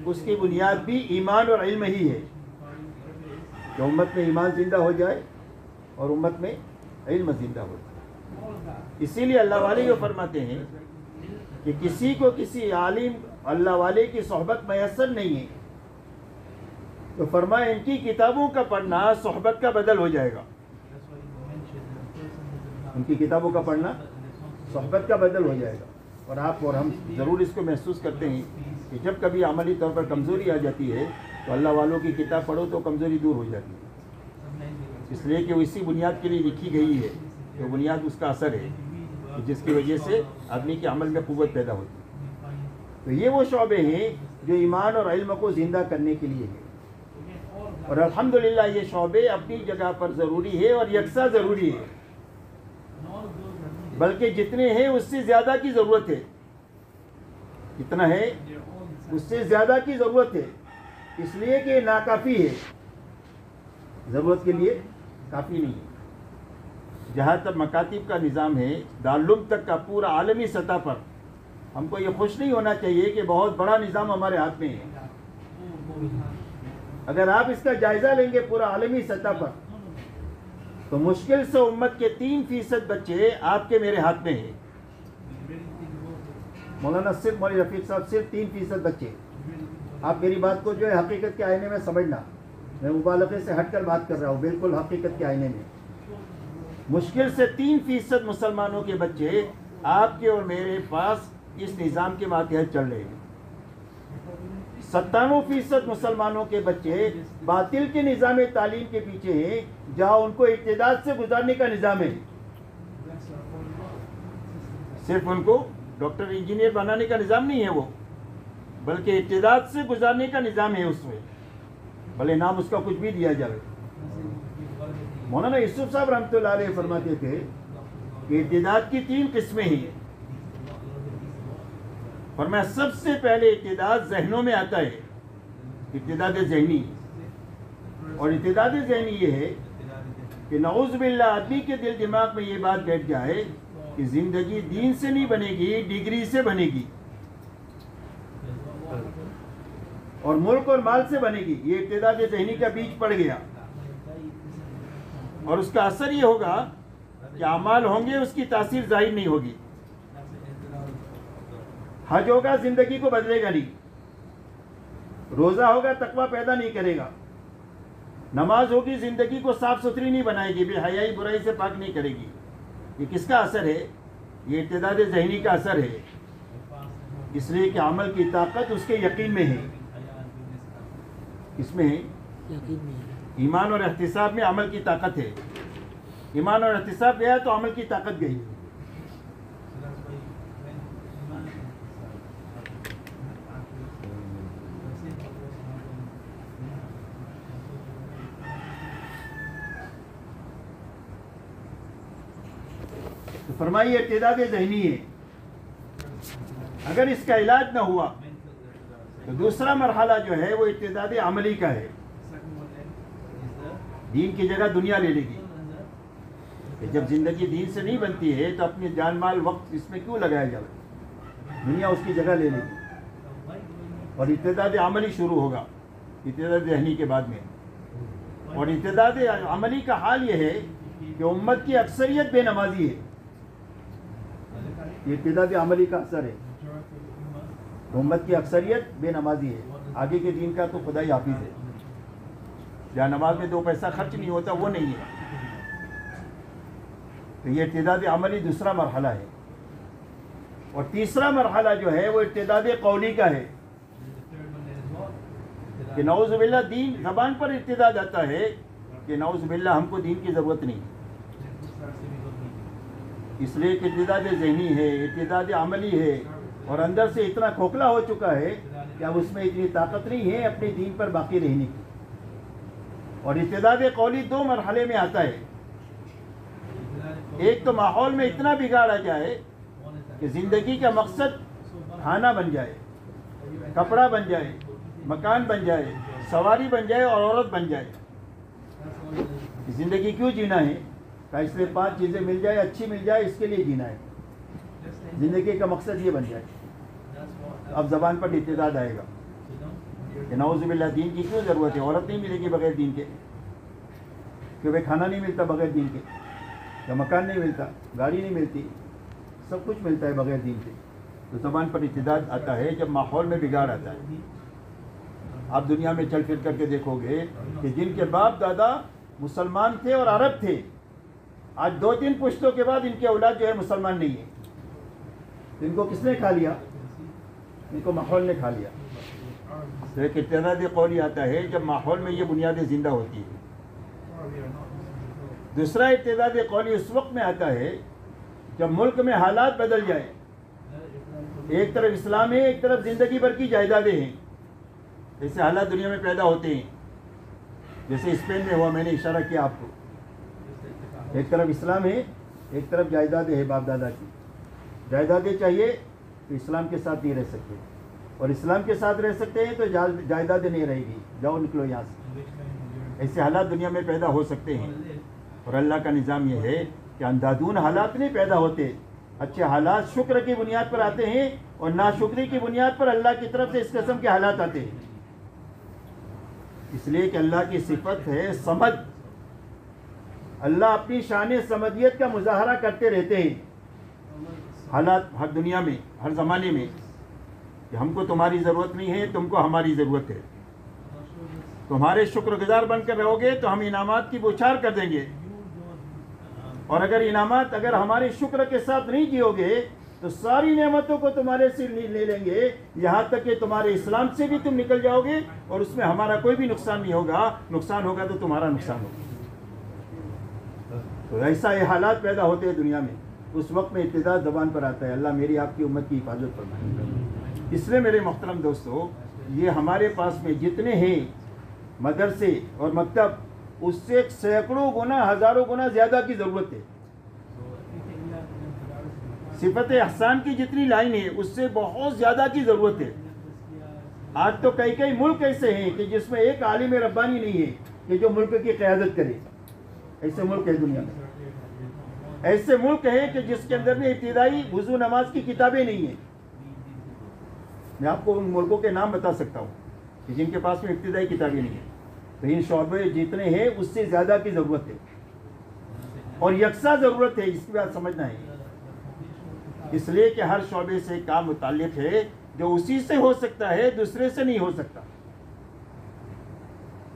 उसकी बुनियाद भी ईमान और इल्म ही है। कि उम्मत में ईमान ज़िंदा हो जाए और उम्मत में इल्म ज़िंदा हो जाए। इसीलिए अल्लाह वाले ये फरमाते हैं कि किसी को किसी आलिम अल्लाह वाले की सोहबत मैसर नहीं है तो फरमाए इनकी किताबों का पढ़ना सोहबत का बदल हो जाएगा। उनकी किताबों का पढ़ना सोहबत का बदल हो जाएगा। और आप और हम ज़रूर इसको महसूस करते हैं कि जब कभी अमली तौर पर कमज़ोरी आ जाती है तो अल्लाह वालों की किताब पढ़ो तो कमज़ोरी दूर हो जाती है। इसलिए कि वो इसी बुनियाद के लिए लिखी गई है, तो बुनियाद उसका असर है जिसकी वजह से आदमी के अमल में क़ुव्वत पैदा होती है। तो ये वो शोबे हैं जो ईमान और इल्म को ज़िंदा करने के लिए है। और अल्हम्दुलिल्लाह ये शोबे अपनी जगह पर ज़रूरी है और यकसा ज़रूरी है, बल्कि जितने हैं उससे ज़्यादा की ज़रूरत है। कितना है उससे ज़्यादा की ज़रूरत है, इसलिए कि नाकाफ़ी है, ज़रूरत के लिए काफ़ी नहीं है। जहाँ तक मकातिब का निज़ाम है दारुल तक का पूरा आलमी सतह पर, हमको ये खुश नहीं होना चाहिए कि बहुत बड़ा निज़ाम हमारे हाथ में है। अगर आप इसका जायज़ा लेंगे पूरा आलमी सतह पर तो मुश्किल से उम्मत के 3% बच्चे आपके मेरे हाथ में हैं। मौलाना सिर्फ मौलवी रफ़ीक साहब सिर्फ 3% बच्चे। आप मेरी बात को जो है हकीकत के आईने में समझना, मैं मुबालगे से हटकर बात कर रहा हूँ, बिल्कुल हकीकत के आईने में। मुश्किल से 3% मुसलमानों के बच्चे आपके और मेरे पास इस निज़ाम के मातहत चल रहे हैं। 97% मुसलमानों के बच्चे बातिल के निज़ाम तालीम के पीछे हैं, जहाँ उनको इत्तेदाद से गुजारने का निज़ाम है। सिर्फ उनको डॉक्टर इंजीनियर बनाने का निज़ाम नहीं है वो, बल्कि इत्तेदाद से गुजारने का निज़ाम है उसमें, भले नाम उसका कुछ भी दिया जाए। मौलाना यूसुफ साहब रहमतुल्लाह अलैह फरमाते थे कि इत्तेदाद की 3 किस्में हैं। फरमाया सबसे पहले इत्तेदाद जहनों में आता है, इत्तेदाद ज़हनी। और इत्तेदाद ज़हनी ये है कि नऊज़ बिल्लाह आदमी के दिल दिमाग में ये बात बैठ जाए कि ज़िंदगी दीन से नहीं बनेगी, डिग्री से बनेगी और मुल्क और माल से बनेगी। ये इर्तिदाद ज़हनी का बीज पड़ गया और उसका असर ये होगा कि अमाल होंगे, उसकी तासीर जाहिर नहीं होगी। हज होगा, जिंदगी को बदलेगा नहीं। रोज़ा होगा, तकवा पैदा नहीं करेगा। नमाज होगी, जिंदगी को साफ सुथरी नहीं बनाएगी, बेहयाई बुराई से पाक नहीं करेगी। ये किसका असर है? ये इर्तिदाद ज़हनी का असर है। इसलिए कि अमल की ताकत उसके यकीन में है। इसमें यकीन में है। ईमान और एहतिसाब में अमल की ताकत है। ईमान और एहतिसाब गया तो अमल की ताकत गई। तो फरमाइए इर्तिदाद ज़हनी है। अगर इसका इलाज ना हुआ तो दूसरा मरहला जो है वो इर्तिदाद अमली का है। दीन की जगह दुनिया ले लेगी। कि जब जिंदगी दीन से नहीं बनती है तो अपनी जान माल वक्त इसमें क्यों लगाया जाए? दुनिया उसकी जगह ले लेगी और इर्तिदाद अमली शुरू होगा इर्तिदाद ज़हनी के बाद में। और इर्तिदाद अमली का हाल ये है कि उम्मत की अक्सरियत बेनमाजी है। इर्तिदाद अमली का असर है। उम्मत की अक्सरियत बेनमाजी है। आगे के दीन का तो खुदा ही हाफिज है। जहाँ नमाज में 2 पैसा खर्च नहीं होता वो नहीं है। तो ये इर्तिदाद अमली दूसरा मरहला है। और तीसरा मरहला जो है वो इर्तिदाद कौली का है कि नऊज़ बिल्लाह दीन ज़बान पर इर्तिदाद आता है कि नऊज़ बिल्लाह हमको दीन की ज़रूरत नहीं। इसलिए कि इर्तिदाद ज़हनी है, इर्तिदाद अमली है और अंदर से इतना खोखला हो चुका है कि अब उसमें इतनी ताकत नहीं है अपने दीन पर बाकी रहने की। और इर्तिदाद कौली 2 मरहले में आता है। एक तो माहौल में इतना बिगाड़ आ जाए कि ज़िंदगी का मकसद खाना बन जाए, कपड़ा बन जाए, मकान बन जाए, सवारी बन जाए और औरत बन जाए। ज़िंदगी क्यों जीना है? इसलिए 5 चीज़ें मिल जाए, अच्छी मिल जाए, इसके लिए जीना है। ज़िंदगी का मकसद ये बन जाए। अब ज़बान पर इर्तिदाद आएगा कि नऊज़ बिल्लाह दीन की क्यों ज़रूरत है? औरत नहीं मिलेगी बगैर दीन के, क्योंकि खाना नहीं मिलता बगैर दीन के, या मकान नहीं मिलता, गाड़ी नहीं मिलती, सब कुछ मिलता है बगैर दीन के। तो ज़बान पर इर्तिदाद आता है जब माहौल में बिगाड़ आता है। आप दुनिया में चल फिर करके देखोगे कि जिनके बाप दादा मुसलमान थे और अरब थे, आज 2-3 पुश्तों के बाद इनके औलाद जो है मुसलमान नहीं है। तो इनको किसने खा लिया? इनको माहौल ने खा लिया। तो एक इर्तिदाद कौली आता है जब माहौल में ये बुनियादें ज़िंदा होती है। दूसरा इर्तिदाद कौली उस वक्त में आता है जब मुल्क में हालात बदल जाए। एक तरफ इस्लाम है, एक तरफ ज़िंदगी भर की जायदादें हैं। ऐसे हालात दुनिया में पैदा होते हैं जैसे स्पेन में हुआ। मैंने इशारा किया आपको। एक तरफ इस्लाम है, एक तरफ जायदादें हैं बाप दादा की। जायदादें चाहिए तो इस्लाम के साथ नहीं रह सकते, और इस्लाम के साथ रह सकते हैं तो जायदादें नहीं रहेगी, जाओ निकलो यहाँ से। ऐसे हालात दुनिया में पैदा हो सकते हैं। और अल्लाह का निज़ाम यह है कि अंधाधुन हालात नहीं पैदा होते। अच्छे हालात शुक्र की बुनियाद पर आते हैं और नाशुक्री की बुनियाद पर अल्लाह की तरफ से इस किस्म के हालात आते हैं। इसलिए कि अल्लाह की सिफत है समझ। अल्लाह अपनी शान समझियत का मुजाहरा करते रहते हैं हालात हर दुनिया में, हर ज़माने में, कि हमको तुम्हारी ज़रूरत नहीं है, तुमको हमारी ज़रूरत है। तुम्हारे शुक्रगुजार बनकर रहोगे तो हम इनामात की बौछार कर देंगे, और अगर इनामात अगर हमारे शुक्र के साथ नहीं जियोगे तो सारी नेमतों को तुम्हारे से ले लेंगे, यहाँ तक कि तुम्हारे इस्लाम से भी तुम निकल जाओगे और उसमें हमारा कोई भी नुकसान नहीं होगा। नुकसान होगा तो तुम्हारा नुकसान होगा। तो ऐसा ये हालात पैदा होते हैं दुनिया में। उस वक्त में इर्तिदाद ज़बान पर आता है। अल्लाह मेरी आपकी उम्मत की हिफाजत फरमाए। इसलिए मेरे मोहतरम दोस्तों, ये हमारे पास में जितने हैं मदरसे और मकतब, उससे सैकड़ों गुना, हज़ारों गुना ज़्यादा की ज़रूरत है। सिफत एहसान की जितनी लाइन है उससे बहुत ज़्यादा की ज़रूरत है। आज तो कई मुल्क ऐसे हैं कि जिसमें एक आलिम रब्बानी नहीं है कि जो मुल्क की क़यादत करे। ऐसे मुल्क है दुनिया में। ऐसे मुल्क है कि जिसके अंदर में इब्तिदाई वुजू नमाज की किताबें नहीं है। मैं आपको उन मुल्कों के नाम बता सकता हूँ कि जिनके पास में इब्तिदाई किताबें नहीं है। तो इन शोबे जितने हैं उससे ज़्यादा की ज़रूरत है और यकसा ज़रूरत है, इसकी बात समझना है। इसलिए कि हर शोबे से काम मुताल्लिक है, जो उसी से हो सकता है दूसरे से नहीं हो सकता।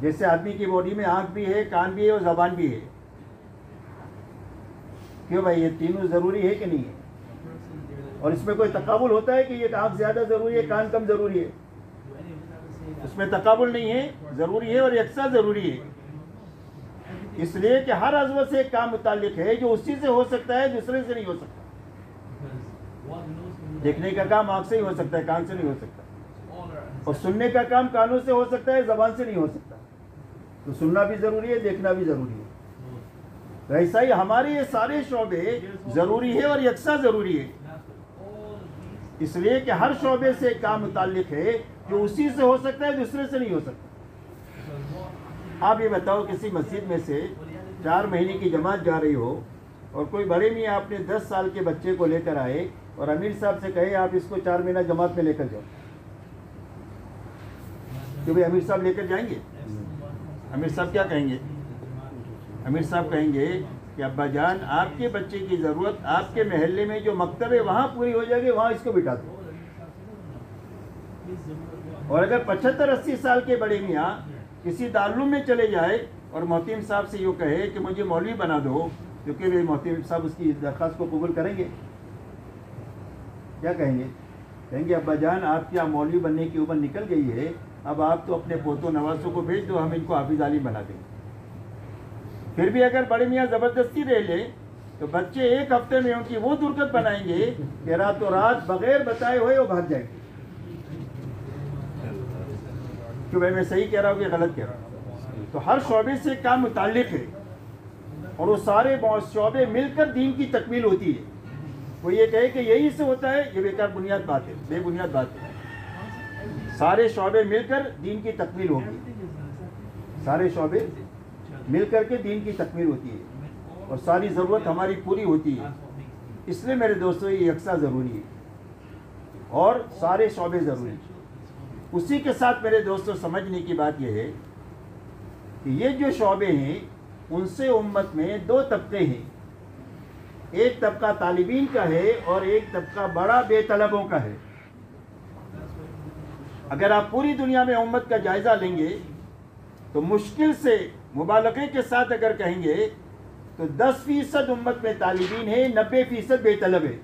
जैसे आदमी की बॉडी में आँख भी है, कान भी है और ज़बान भी है। क्यों भाई, ये तीनों ज़रूरी है कि नहीं है? और इसमें कोई तकाबुल होता है कि ये आँख ज़्यादा ज़रूरी है, कान कम ज़रूरी है? उसमें तकाबुल नहीं है, ज़रूरी है और यकसा ज़रूरी है। इसलिए कि हर अज़्व से काम मुताल्लिक है, जो उसी से हो सकता है दूसरे से नहीं हो सकता। देखने का काम आँख से ही हो सकता है, कान से नहीं हो सकता। और सुनने का काम कानों से हो सकता है, ज़बान से नहीं हो सकता। तो सुनना भी ज़रूरी है, देखना भी ज़रूरी है। तो ऐसा ही हमारे ये सारे शोबे ज़रूरी है और यकसा ज़रूरी है। इसलिए कि हर शोबे से काम मुताल्लिक है, जो उसी से हो सकता है दूसरे से नहीं हो सकता। आप ये बताओ, किसी मस्जिद में से 4 महीने की जमात जा रही हो और कोई बड़े मियाँ अपने 10 साल के बच्चे को लेकर आए और अमीर साहब से कहे आप इसको 4 महीना जमात में लेकर जाओ, क्योंकि अमीर साहब लेकर जाएंगे। अमीर साहब क्या कहेंगे? अमीर साहब कहेंगे कि अब्बा जान, आपके बच्चे की ज़रूरत आपके महल्ले में जो मकतब है वहाँ पूरी हो जाएगी, वहाँ इसको बिठा दो। और अगर 75-80 साल के बड़े मियाँ किसी दारुल में चले जाए और मोहतिम साहब से यूँ कहे कि मुझे मौलवी बना दो, क्योंकि वे मोहतिम साहब उसकी दरख्वास्त को कबूल करेंगे। क्या कहेंगे? कहेंगे अब्बा जान, आपकी आप मौलवी बनने की उम्र निकल गई है, अब आप तो अपने पोतों नवासों को भेज दो, हम इनको हाफिज आलिम बना देंगे। फिर भी अगर बड़े मियाँ ज़बरदस्ती रह ले तो बच्चे 1 हफ्ते में उनकी वो दुर्गत बनाएंगे कि रातों रात बगैर बताए हुए वो भाग जाएंगे। क्यों भाई, मैं सही कह रहा हूँ कि गलत कह रहा हूँ? तो हर शोबे से काम मुताल्लिक है और वो सारे शोबे मिलकर दीन की तकमील होती है। वो ये कहे कि यही से होता है, ये बेकार बुनियाद बात है, बेबुनियाद बात है। सारे शोबे मिलकर दीन की तकमील होगी। सारे शोबे मिलकर के दीन की तकमील होती है और सारी ज़रूरत हमारी पूरी होती है। इसलिए मेरे दोस्तों ये यकसा ज़रूरी है और सारे शोबे ज़रूरी हैं। उसी के साथ मेरे दोस्तों समझने की बात यह है कि ये जो शोबे हैं उनसे उम्मत में 2 तबके हैं। एक तबका तालिबीन का है और एक तबका बड़ा बेतलबों का है। अगर आप पूरी दुनिया में उम्मत का जायज़ा लेंगे तो मुश्किल से मुबालगे के साथ अगर कहेंगे तो 10% उम्मत में तालिबीन है, 90% बेतलब है।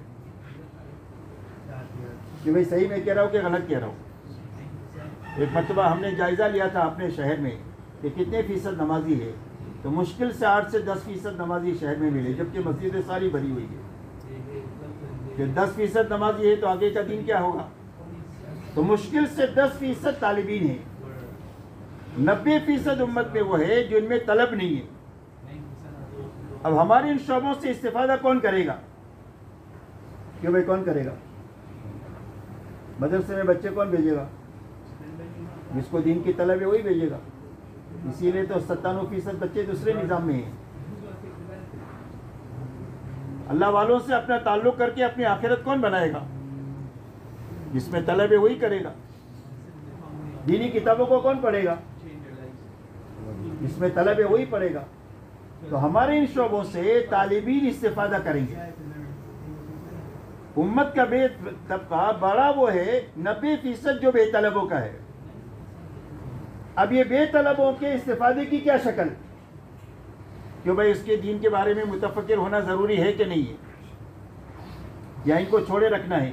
कि भाई सही मैं कह रहा हूँ कि गलत कह रहा हूँ? एक मरतबा हमने जायज़ा लिया था अपने शहर में कि कितने फ़ीसद नमाजी है, तो मुश्किल से 8 से 10% नमाजी शहर में मिले, जबकि मस्जिदें सारी भरी हुई है। कि 10% नमाजी है तो आगे का दिन क्या होगा? तो मुश्किल से 10% तालिबीन है, 90% उम्मत में वो है जिनमें तलब नहीं है। अब हमारे इन शोबों से इस्तेफादा कौन करेगा? क्यों भाई, कौन करेगा? मदरसे में बच्चे कौन भेजेगा? जिसको दीन की तलब है वही भेजेगा। इसीलिए तो 97% बच्चे दूसरे निज़ाम में हैं। अल्लाह वालों से अपना ताल्लुक़ करके अपनी आखिरत कौन बनाएगा? जिसमें तलब है वही करेगा। दीनी किताबों को कौन पढ़ेगा? जिसमें तलब है वही पढ़ेगा। तो हमारे इन शोबों से तालिबीन इस्तेफादा करेंगे। उम्मत का तबका बड़ा वो है 90% जो बेतलबों का है। अब ये बेतलबों के इस्तेफादे की क्या शक्ल? क्यों भाई, उसके दीन के बारे में मुतफक्किर होना ज़रूरी है कि नहीं है? या इनको छोड़े रखना है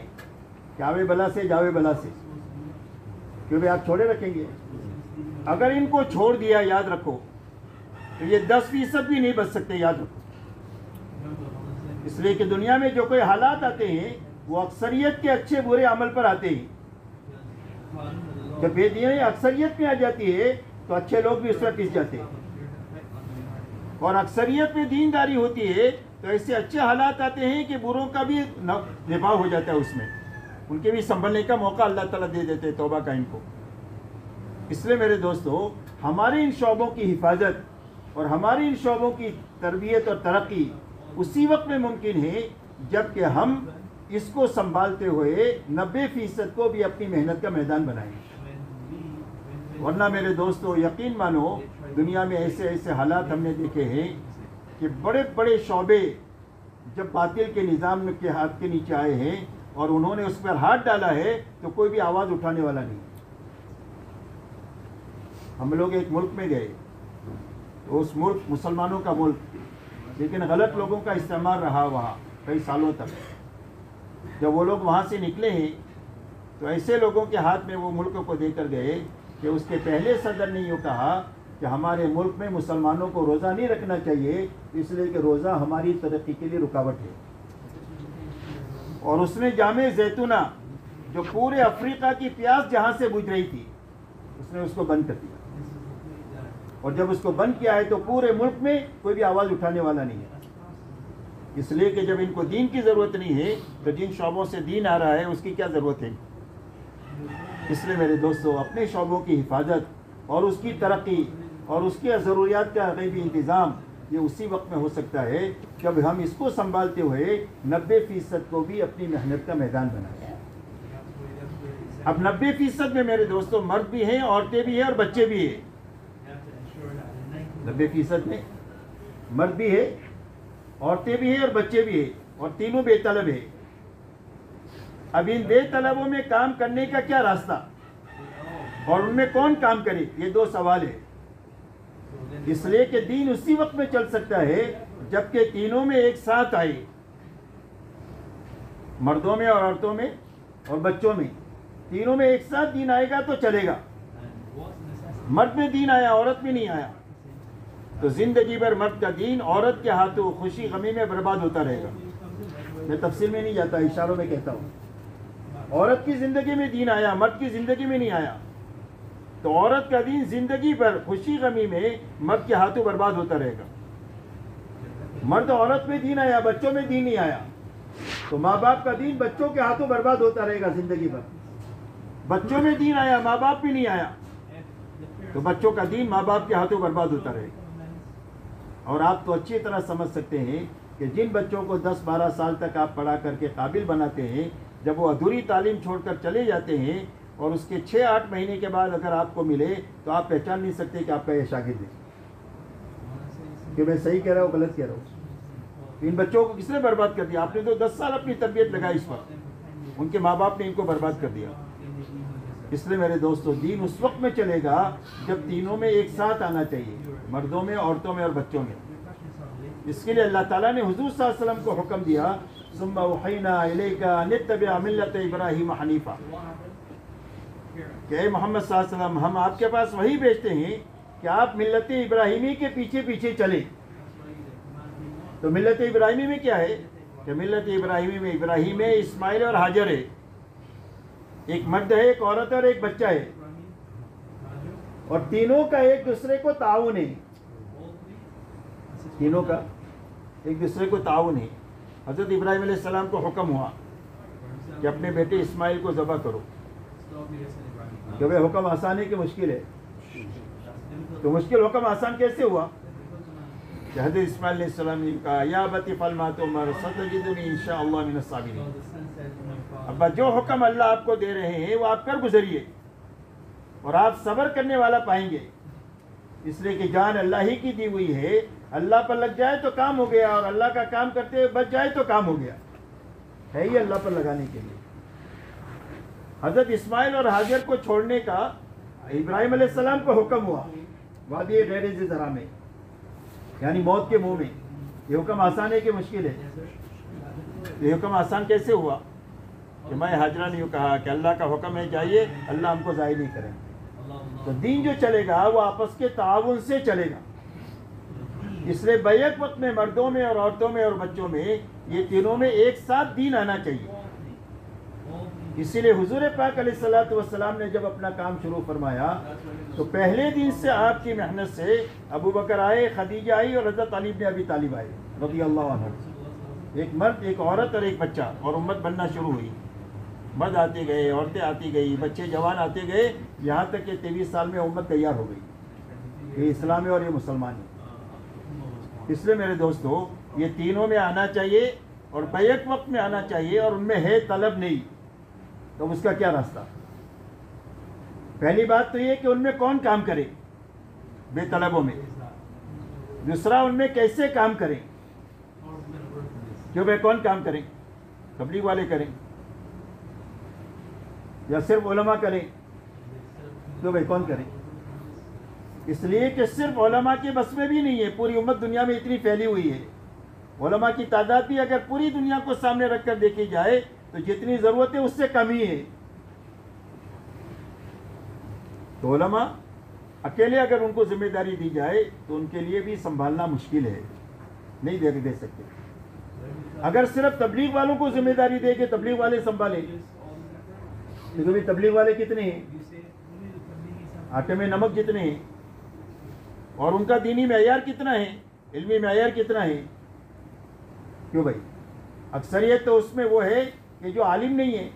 कि आवे बला से जावे बला से? क्यों भाई, आप छोड़े रखेंगे? अगर इनको छोड़ दिया, याद रखो, तो ये 10% भी नहीं बच सकते, याद रखो। इसलिए कि दुनिया में जो कोई हालात आते हैं वो अक्सरियत के अच्छे बुरे अमल पर आते हैं। जब बेदीनी अक्सरियत में आ जाती है तो अच्छे लोग भी उसमें पिस जाते हैं, और अक्सरियत में दीनदारी होती है तो ऐसे अच्छे हालात आते हैं कि बुरों का भी निभाव हो जाता है, उसमें उनके भी संभलने का मौका अल्लाह ताला दे देते हैं, तौबा का इनको। इसलिए मेरे दोस्तों, हमारे इन शोबों की हिफाजत और हमारी इन शोबों की तरबियत और तरक्की उसी वक्त में मुमकिन है जबकि हम इसको संभालते हुए 90% को भी अपनी मेहनत का मैदान बनाएंगे। वरना मेरे दोस्तों यकीन मानो दुनिया में ऐसे ऐसे हालात हमने देखे हैं कि बड़े बड़े शोबे जब बातिल के निज़ाम के हाथ के नीचे आए हैं और उन्होंने उस पर हाथ डाला है तो कोई भी आवाज़ उठाने वाला नहीं। हम लोग एक मुल्क में गए तो उस मुल्क मुसलमानों का मुल्क, लेकिन गलत लोगों का इस्तेमाल रहा वहाँ कई सालों तक। जब वो लोग वहाँ से निकले हैं तो ऐसे लोगों के हाथ में वो मुल्क को देकर गए कि उसके पहले सदर ने यूँ कहा कि हमारे मुल्क में मुसलमानों को रोज़ा नहीं रखना चाहिए इसलिए कि रोज़ा हमारी तरक्की के लिए रुकावट है। और उसने जामे जैतूना जो पूरे अफ्रीका की प्यास जहाँ से बुझ रही थी उसने उसको बंद कर दिया। और जब उसको बंद किया है तो पूरे मुल्क में कोई भी आवाज़ उठाने वाला नहीं है, इसलिए कि जब इनको दीन की ज़रूरत नहीं है तो जिन शोबों से दीन आ रहा है उसकी क्या ज़रूरत है। इसलिए मेरे दोस्तों अपने शोबों की हिफाजत और उसकी तरक्की और उसकी ज़रूरियात का गैबी इंतज़ाम ये उसी वक्त में हो सकता है जब हम इसको संभालते हुए 90% को भी अपनी मेहनत का मैदान बनाएं। अब 90% में मेरे दोस्तों मर्द भी हैं, औरतें भी हैं और बच्चे भी हैं। 90% में मर्द भी है, औरतें भी हैं और बच्चे भी हैं, और तीनों बेतलब है। अब इन बेतलबों में काम करने का क्या रास्ता और उनमें कौन काम करे, ये दो सवाल है। इसलिए कि दीन उसी वक्त में चल सकता है जबकि तीनों में एक साथ आए, मर्दों में और औरतों में और बच्चों में, तीनों में एक साथ दीन आएगा तो चलेगा। मर्द में दीन आया, औरत में नहीं आया तो जिंदगी भर मर्द का दीन औरत के हाथों खुशी गमी में बर्बाद होता रहेगा। मैं तफसील में नहीं जाता, इशारों में कहता हूँ। औरत की ज़िंदगी में दीन आया, मर्द की ज़िंदगी में नहीं आया तो औरत का दीन जिंदगी भर खुशी गमी में मर्द के हाथों बर्बाद होता रहेगा। मर्द औरत में दीन आया, बच्चों में दीन नहीं आया तो माँ बाप का दीन बच्चों के हाथों बर्बाद होता रहेगा जिंदगी भर। बच्चों में दीन आया, माँ बाप में नहीं आया तो बच्चों का दीन माँ बाप के हाथों बर्बाद होता रहेगा। और आप तो अच्छी तरह समझ सकते हैं कि जिन बच्चों को 10-12 साल तक आप पढ़ा करके काबिल बनाते हैं, जब वो अधूरी तालीम छोड़कर चले जाते हैं और उसके 6-8 महीने के बाद अगर आपको मिले तो आप पहचान नहीं सकते कि आपका यह शागिर्द है। कि मैं सही कह रहा हूँ गलत कह रहा हूँ। इन बच्चों को किसने बर्बाद कर दिया? आपने तो 10 साल अपनी तरबियत लगाई, इस पर उनके माँ बाप ने इनको बर्बाद कर दिया। इसलिए मेरे दोस्तों दीन उस वक्त में चलेगा जब तीनों में एक साथ आना चाहिए, मर्दों में, औरतों में और बच्चों में। इसके लिए अल्लाह ताला ने हुजूर सल्लल्लाहु अलैहि वसल्लम को हुक्म दिया, सुम्मा औहैना इलैका अन इत्तबि मिल्लत इब्राहीम हनीफा, कि मोहम्मद सल्लल्लाहु अलैहि वसल्लम हम आपके पास वही भेजते हैं कि आप मिल्लत इब्राहीमी के पीछे पीछे चले। तो मिल्लत इब्राहीमी में क्या है कि मिल्लत इब्राहीमी में इब्राहीम है, इस्माइल और हाजर है, एक मर्द है, एक औरत और एक बच्चा है, और तीनों का एक दूसरे को ताउन है। तीनों का एक दूसरे को ताउन है। हज़रत इब्राहीम अलैहिस्सलाम को हुक्म हुआ कि अपने बेटे इस्माइल को ज़बह करो, क्योंकि हुक्म आसान है कि मुश्किल है। तो मुश्किल हुक्म आसान कैसे हुआ कि हज़रत इस्माइल अलैहिस्सलाम ने कहा, या अबती फअल मा तुअमर सतजिदुनी इंशाअल्लाह मिनस साबिरीन। अब्बा जो हुक्म अल्लाह आपको दे रहे हैं वो आप कर गुजरिए और आप सब्र करने वाला पाएंगे। इसलिए कि जान अल्लाह ही की दी हुई है, अल्लाह पर लग जाए तो काम हो गया, और अल्लाह का काम करते हुए बच जाए तो काम हो गया। है ही अल्लाह पर लगाने के लिए। हज़रत इस्माइल और हाजर को छोड़ने का इब्राहिम अलैहिस्सलाम को हुक्म हुआ वादी गैर ज़रा में, यानी मौत के मुंह में। ये हुक्म आसान है कि मुश्किल है? ये हुक्म आसान कैसे हुआ कि मैं हाजरा ने यूँ कहा कि अल्लाह का हुक्म है जाइए, अल्लाह हमको ज़ाय नहीं करेंगे। तो दीन जो चलेगा वो आपस के ताउन से चलेगा। इसलिए बैक वक्त में मर्दों में और औरतों में और बच्चों में, ये तीनों में एक साथ दीन आना चाहिए। इसीलिए हुजूर पाक अलैहिस्सलातु वस्सलाम ने जब अपना काम शुरू फरमाया तो पहले दिन से आपकी मेहनत से अबू बकर आए, खदीजा आई और हज़रत अली इब्न अबी तालिब आए रज़ियल्लाहु अन्हु। एक मर्द, एक औरत और एक बच्चा, और उम्मत बनना शुरू हुई। मर्द आते गए, औरतें आती गई, बच्चे जवान आते गए, यहाँ तक कि 23 साल में उम्मत तैयार हो गई। ये इस्लाम है और ये मुसलमान है। इसलिए मेरे दोस्तों ये तीनों में आना चाहिए और बैक वक्त में आना चाहिए, और उनमें है तलब नहीं, तो उसका क्या रास्ता? पहली बात तो ये कि उनमें कौन काम करे बेतलबों में, दूसरा उनमें कैसे काम करें, क्यों भाई कौन काम करें? तबलीग वाले करें या सिर्फ उलमा करें? क्यों भाई कौन करें? इसलिए कि सिर्फ उलमा के बस में भी नहीं है, पूरी उम्मत दुनिया में इतनी फैली हुई है, उलमा की तादाद भी अगर पूरी दुनिया को सामने रखकर देखी जाए तो जितनी ज़रूरत है उससे कम ही है। तो उलमा अकेले अगर उनको जिम्मेदारी दी जाए तो उनके लिए भी संभालना मुश्किल है, नहीं दे सकते। अगर सिर्फ तबलीग वालों को जिम्मेदारी दे के तबलीग वाले संभाले, तो भी तबलीग वाले कितने हैं, आटे में नमक जितने हैं, और उनका दीनी मेयार कितना है, इल्मी मेयार कितना है? क्यों भाई? अक्सरियत तो उसमें वो है कि जो आलिम नहीं है,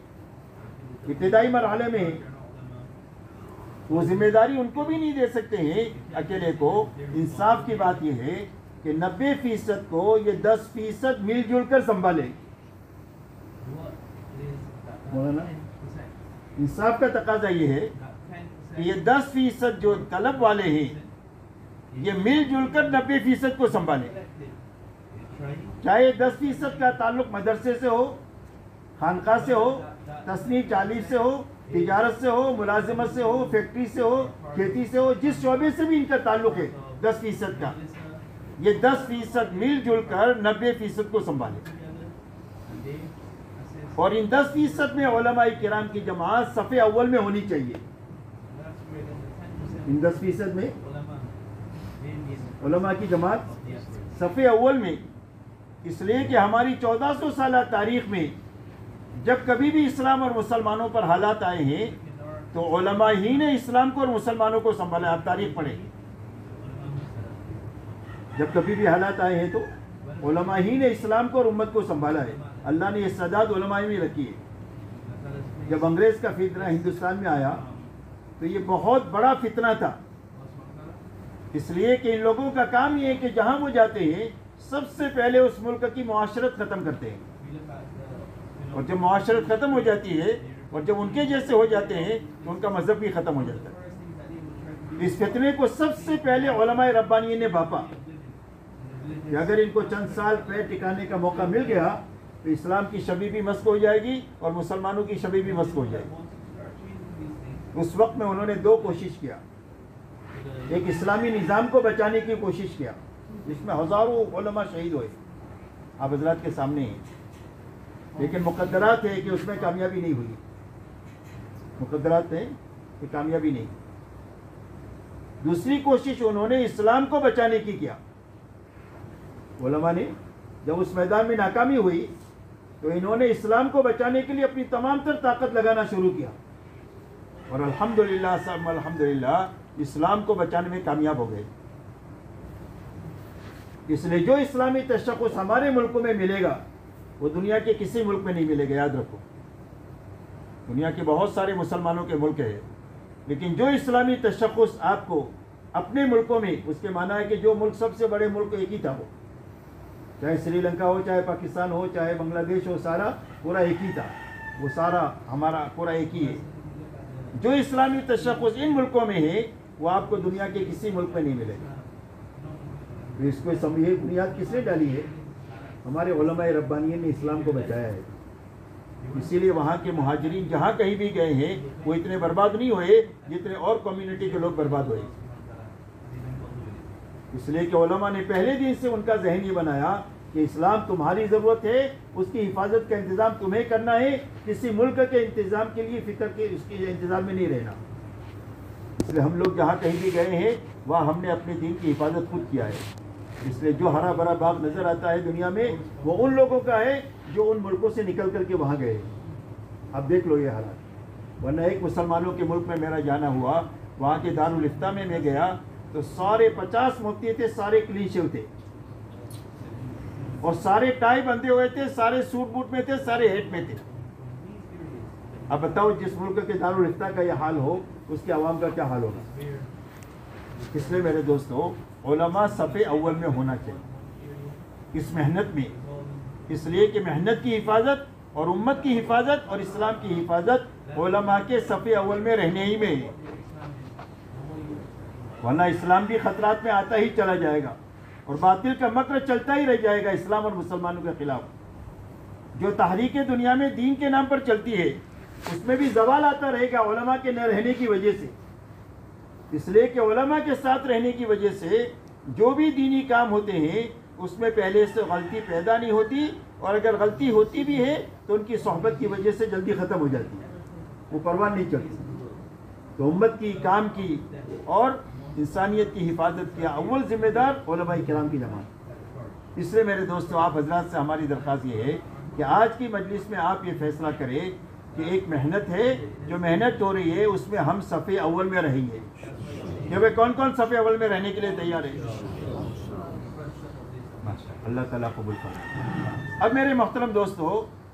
इब्तिदाई मरहले में है, वो जिम्मेदारी उनको भी नहीं दे सकते हैं अकेले को। इंसाफ की बात यह है कि 90% को ये 10% मिलजुल कर संभाले। इंसाफ का तकाजा ये है कि ये 10% जो तलब वाले हैं ये मिलजुल कर 90% को संभाले। चाहे 10% का ताल्लुक मदरसे से हो, खानका से हो, तस्नीफ तालीम से हो, तिजारत से हो, मुलाजिमत से हो, फैक्ट्री से हो, खेती से हो, जिस शोबे से भी इनका ताल्लुक है 10% का, ये 10% मिलजुल कर 90% को संभाले। और इन 10% में उलमाए किराम की जमात सफ़े अव्वल में होनी चाहिए। इन 10% में उलमा की जमात सफ़े अव्वल में, इसलिए कि हमारी 1400 साल तारीख में जब कभी भी इस्लाम और मुसलमानों पर हालात आए हैं तो उलमा ही ने इस्लाम को और मुसलमानों को संभाला। आप तारीख पढ़े, जब कभी भी हालात आए हैं तो उलमा ही ने इस्लाम को और उम्मत को संभाला है। अल्लाह ने ये सजाद उलमा में रखी है। जब अंग्रेज़ का फितना हिंदुस्तान में आया तो ये बहुत बड़ा फितना था, इसलिए कि इन लोगों का काम ये है कि जहाँ वो जाते हैं सबसे पहले उस मुल्क की मुआशरत ख़त्म करते हैं, और जब मुआशरत ख़त्म हो जाती है और जब उनके जैसे हो जाते हैं तो उनका मज़हब भी ख़त्म हो जाता है। इस फितने को सबसे पहले उलमाए रब्बानी ने भापा कि अगर इनको चंद साल पैर टिकाने का मौका मिल गया तो इस्लाम की शबी भी मस्क हो जाएगी और मुसलमानों की शबी भी मस्क हो जाएगी। उस वक्त में उन्होंने दो कोशिश किया, एक इस्लामी निज़ाम को बचाने की कोशिश किया जिसमें हज़ारों उलमा शहीद हुए, आप हज़रात के सामने हैं, लेकिन मुकद्दरात है कि उसमें कामयाबी नहीं हुई। मुकद्दरात है कि कामयाबी नहीं। दूसरी कोशिश उन्होंने इस्लाम को बचाने की किया। उलमा ने जब उस मैदान में नाकामी हुई तो इन्होंने इस्लाम को बचाने के लिए अपनी तमाम तर ताकत लगाना शुरू किया, और अल्हम्दुलिल्लाह सब अल्हम्दुलिल्लाह इस्लाम को बचाने में कामयाब हो गए। इसलिए जो इस्लामी तशक्कुस हमारे मुल्कों में मिलेगा वो दुनिया के किसी मुल्क में नहीं मिलेगा, याद रखो। दुनिया के बहुत सारे मुसलमानों के मुल्क है, लेकिन जो इस्लामी तशक्कुस आपको अपने मुल्कों में, उसके माना है कि जो मुल्क सबसे बड़े मुल्क एक ही था, वो चाहे श्रीलंका हो, चाहे पाकिस्तान हो, चाहे बांग्लादेश हो, सारा पूरा एक ही था, वो सारा हमारा पूरा एक ही है। जो इस्लामी तशक्कुस इन मुल्कों में है वो आपको दुनिया के किसी मुल्क में नहीं मिलेगा। तो इसको ये बुनियाद किसने डाली है? हमारे उलमाए रब्बानियन ने इस्लाम को बचाया है। इसीलिए वहाँ के मुहाजिरीन जहाँ कहीं भी गए हैं वो इतने बर्बाद नहीं हुए जितने और कम्युनिटी के लोग बर्बाद हुए, इसलिए कि उलमा ने पहले दिन से उनका ज़हन ये बनाया कि इस्लाम तुम्हारी ज़रूरत है, उसकी हिफाजत का इंतज़ाम तुम्हें करना है, किसी मुल्क के इंतज़ाम के लिए फ़िक्र के उसके इंतज़ाम में नहीं रहना। इसलिए हम लोग जहाँ कहीं भी गए हैं वहाँ हमने अपने दीन की हिफाजत खुद किया है। इसलिए जो हरा भरा बाग नज़र आता है दुनिया में वो उन लोगों का है जो उन मुल्कों से निकल करके वहाँ गए। अब देख लो ये हालात। वरना एक मुसलमानों के मुल्क में मेरा जाना हुआ, वहाँ के दारुल इफ्ता में मैं गया तो सारे 50 मुफ्ती थे, सारे क्लीन शेव थे और सारे टाई बंधे हुए थे, सारे सूट बूट में थे, सारे हेट में थे। अब बताओ जिस मुल्क के दारुल इफ्ता का यह हाल हो उसके अवाम का क्या हाल होगा। इसलिए मेरे दोस्तों उलमा सफ़े अव्वल में होना चाहिए। इस मेहनत में, इसलिए कि मेहनत की हिफाजत और उम्मत की हिफाजत और इस्लाम की हिफाजत उलमा के सफ़े अव्वल में रहने ही में है, वरना इस्लाम भी खतरात में आता ही चला जाएगा और बातिल का मक्र चलता ही रह जाएगा इस्लाम और मुसलमानों के खिलाफ। जो तहरीकें दुनिया में दीन के नाम पर चलती है उसमें भी जवाल आता रहेगा उलमा के न रहने की वजह से, इसलिए कि उलमा के साथ रहने की वजह से जो भी दीनी काम होते हैं उसमें पहले से गलती पैदा नहीं होती, और अगर गलती होती भी है तो उनकी सोहबत की वजह से जल्दी ख़त्म हो जाती है, वो परवाह नहीं चलती। तो उम्मत की, काम की और इंसानियत की हिफाजत की अव्वल जिम्मेदार उलमाए किराम की जमात। इसलिए मेरे दोस्तों, आप हजरात से हमारी दरख्वास्त ये है कि आज की मजलिस में आप ये फैसला करें कि एक मेहनत है, जो मेहनत हो रही है उसमें हम सफ़े अव्वल में रहेंगे। कि भाई कौन कौन सफ़े अव्वल में रहने के लिए तैयार है? अल्लाह ताला कबूल करे। अब मेरे मोहतरम दोस्तों,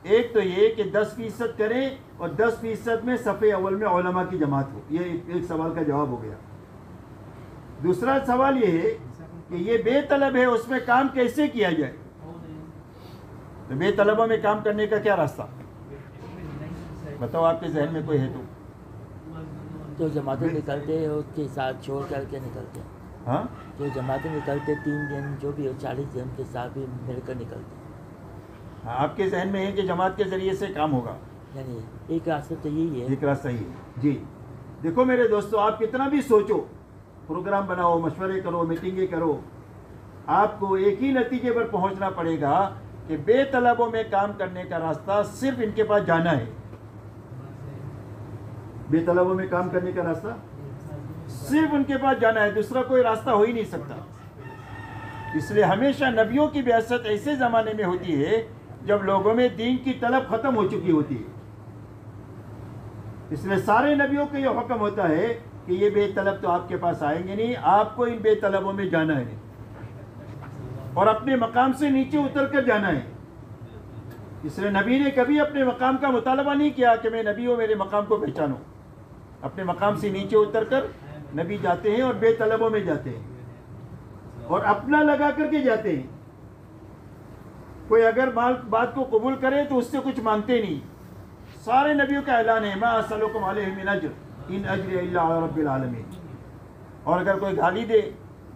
एक तो ये कि 10% करें और 10% में सफ़े अव्वल में उलमा की जमात हो, ये एक सवाल का जवाब हो गया। दूसरा सवाल ये है कि ये बेतलब है, उसमें काम कैसे किया जाए? तो बेतलबों में काम करने का क्या रास्ता बताओ, आपके जहन में कोई है तो? जो जमातें निकलते हैं उसके साथ छोड़ करके निकलते हैं। हाँ, जो जमातें निकलते 3 दिन जो भी हो 40 दिन के साथ भी मिलकर निकलते हैं। हाँ, आपके जहन में है कि जमात के ज़रिए से काम होगा, यानी एक रास्ता तो यही है। एक रास्ता ही है जी। देखो मेरे दोस्तों, आप कितना भी सोचो, प्रोग्राम बनाओ, मशवरे करो, मीटिंगें करो, आपको एक ही नतीजे पर पहुंचना पड़ेगा कि बेतलबों में काम करने का रास्ता सिर्फ इनके पास जाना है। बेतलबों में काम करने का रास्ता सिर्फ उनके पास जाना है, दूसरा कोई रास्ता हो ही नहीं सकता। इसलिए हमेशा नबियों की बिअसत ऐसे ज़माने में होती है जब लोगों में दीन की तलब ख़त्म हो चुकी होती है। इसलिए सारे नबियों को यह हुक्म होता है कि ये बेतलब तो आपके पास आएंगे नहीं, आपको इन बेतलबों में जाना है और अपने मकाम से नीचे उतर कर जाना है। इसलिए नबी ने कभी अपने मकाम का मुतालबा नहीं किया कि मैं नबी हूँ, मेरे मकाम को पहचानो। अपने मकाम से नीचे उतर कर नबी जाते हैं और बेतलबों में जाते हैं और अपना लगा करके जाते हैं। कोई अगर बात को कबूल करे तो उससे कुछ मांगते नहीं। सारे नबियों का ऐलान है, मा असअलुकुम अलैहि मिन अज्र इन अज्रिया इल्ला अला रब्बिल आलमीन। और अगर कोई गाली दे,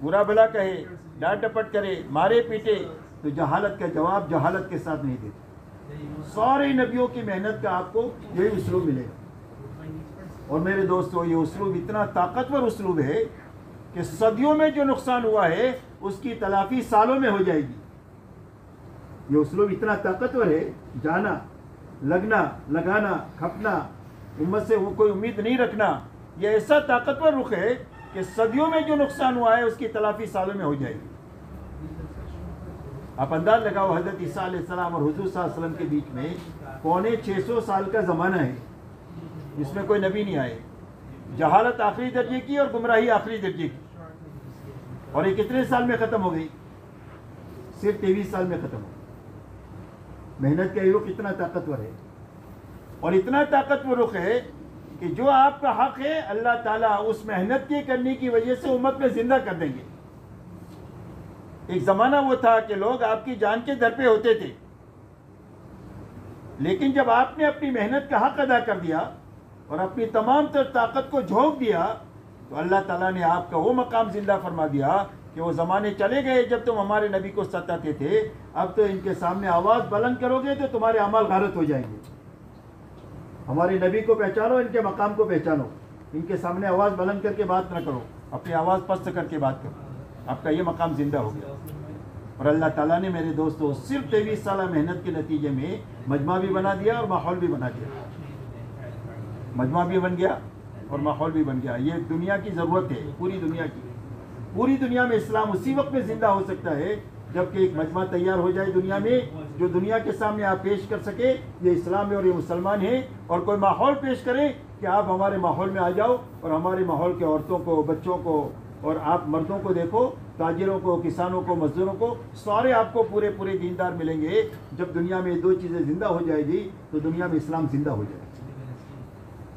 बुरा भला कहे, डांट डपट करे, मारे पीटे, तो जहालत का जवाब जहालत के साथ नहीं देते। सारे नबियों की मेहनत का आपको यही उसलूब मिलेगा। और मेरे दोस्तों, ये उसलूब इतना ताकतवर उसलूब है कि सदियों में जो नुकसान हुआ है उसकी तलाफी सालों में हो जाएगी। ये उसलूब इतना ताकतवर है, जाना, लगना, लगाना, खपना, उम्मत से वो कोई उम्मीद नहीं रखना, ये ऐसा ताकतवर रुख है कि सदियों में जो नुकसान हुआ है उसकी तलाफी सालों में हो जाएगी। आप अंदाज लगाओ, हज़रत ईसा अलैहिस्सलाम और हुज़ूर सल्लल्लाहु अलैहि वसल्लम के बीच में पौने 600 साल का ज़माना है जिसमें कोई नबी नहीं आए। जहालत आखिरी दर्जे की और गुमराही आखिरी दर्जे की, और ये कितने साल में ख़त्म हो गई? सिर्फ 23 साल में ख़त्म हो गई। मेहनत का ये रुख इतना ताकतवर है और इतना ताकतवर रुख है कि जो आपका हक है अल्लाह ताला उस मेहनत के करने की वजह से उम्मत में ज़िंदा कर देंगे। एक ज़माना वो था कि लोग आपकी जान के दर पे होते थे, लेकिन जब आपने अपनी मेहनत का हक अदा कर दिया और अपनी तमाम तर ताकत को झोंक दिया तो अल्लाह ताला ने आपका वो मकाम ज़िंदा फरमा दिया कि वो ज़माने चले गए जब तुम हमारे नबी को सताते थे। अब तो इनके सामने आवाज़ बुलंद करोगे तो तुम्हारे अमाल गारत हो जाएंगे। हमारे नबी को पहचानो, इनके मकाम को पहचानो, इनके सामने आवाज़ बुलंद करके बात न करो, अपनी आवाज़ पस्त करके बात करो। आपका ये मकाम ज़िंदा हो गया। और अल्लाह ताला ने मेरे दोस्तों सिर्फ 23 साल मेहनत के नतीजे में मजमा भी बना दिया और माहौल भी बना दिया। मजमा भी बन गया और माहौल भी बन गया। ये दुनिया की ज़रूरत है, पूरी दुनिया की। पूरी दुनिया में इस्लाम उसी वक्त में ज़िंदा हो सकता है जबकि एक मजमा तैयार हो जाए दुनिया में, जो दुनिया के सामने आप पेश कर सके ये इस्लाम है और ये मुसलमान है। और कोई माहौल पेश करे कि आप हमारे माहौल में आ जाओ और हमारे माहौल के औरतों को, बच्चों को और आप मर्दों को देखो, ताजिरों को, किसानों को, मजदूरों को, सारे आपको पूरे पूरे दीनदार मिलेंगे। जब दुनिया में दो चीज़ें ज़िंदा हो जाएगी तो दुनिया में इस्लाम ज़िंदा हो जाएगा।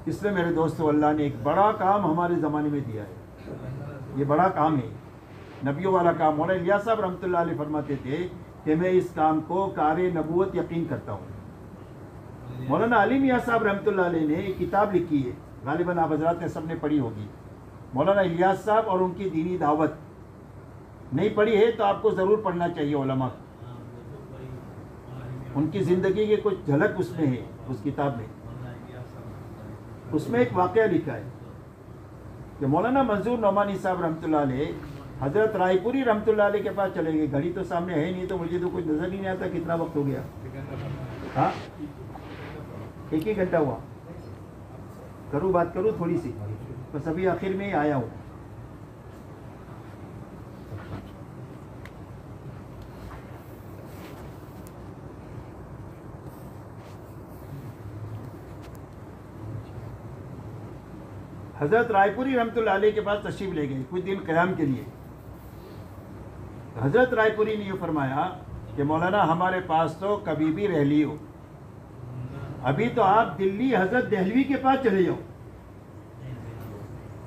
इसलिए मेरे दोस्तों, अल्लाह ने एक बड़ा काम हमारे ज़माने में दिया है। ये बड़ा काम है, नबियों वाला काम। मौलाना इलियास साहब रहमतुल्लाह अलैह फरमाते थे कि मैं इस काम को कार नबूवत यकीन करता हूँ। मौलाना अली मियाँ साहब रहमतुल्लाह अलैह ने एक किताब लिखी है, गालिबन आप हज़रात ने सबने पढ़ी होगी, मौलाना इलियास साहब और उनकी दीनी दावत। नहीं पढ़ी है तो आपको ज़रूर पढ़ना चाहिए उलमा। उनकी ज़िंदगी की कुछ झलक उसमें है, उस किताब में। उसमें एक वाक़या लिखा है कि मौलाना मंजूर नौमानी साहब रहमतुल्लाह अलैह हज़रत रायपुरी रहमतुल्लाह अलैह के पास चले गए। घड़ी तो सामने है नहीं, तो मुझे तो कुछ नज़र ही नहीं आता कितना वक्त हो गया। हाँ, 1 ही घंटा हुआ। करूँ बात करूँ थोड़ी सी, बस अभी आखिर में ही आया हूँ। हज़रत रायपुरी रहमतुल्लाह अलैह के पास तशरीफ़ ले गए कुछ दिन क़याम के लिए। हज़रत रायपुरी ने यह फरमाया कि मौलाना हमारे पास तो कभी भी रह लियो, अभी तो आप दिल्ली हज़रत दहलवी के पास चले जाओ।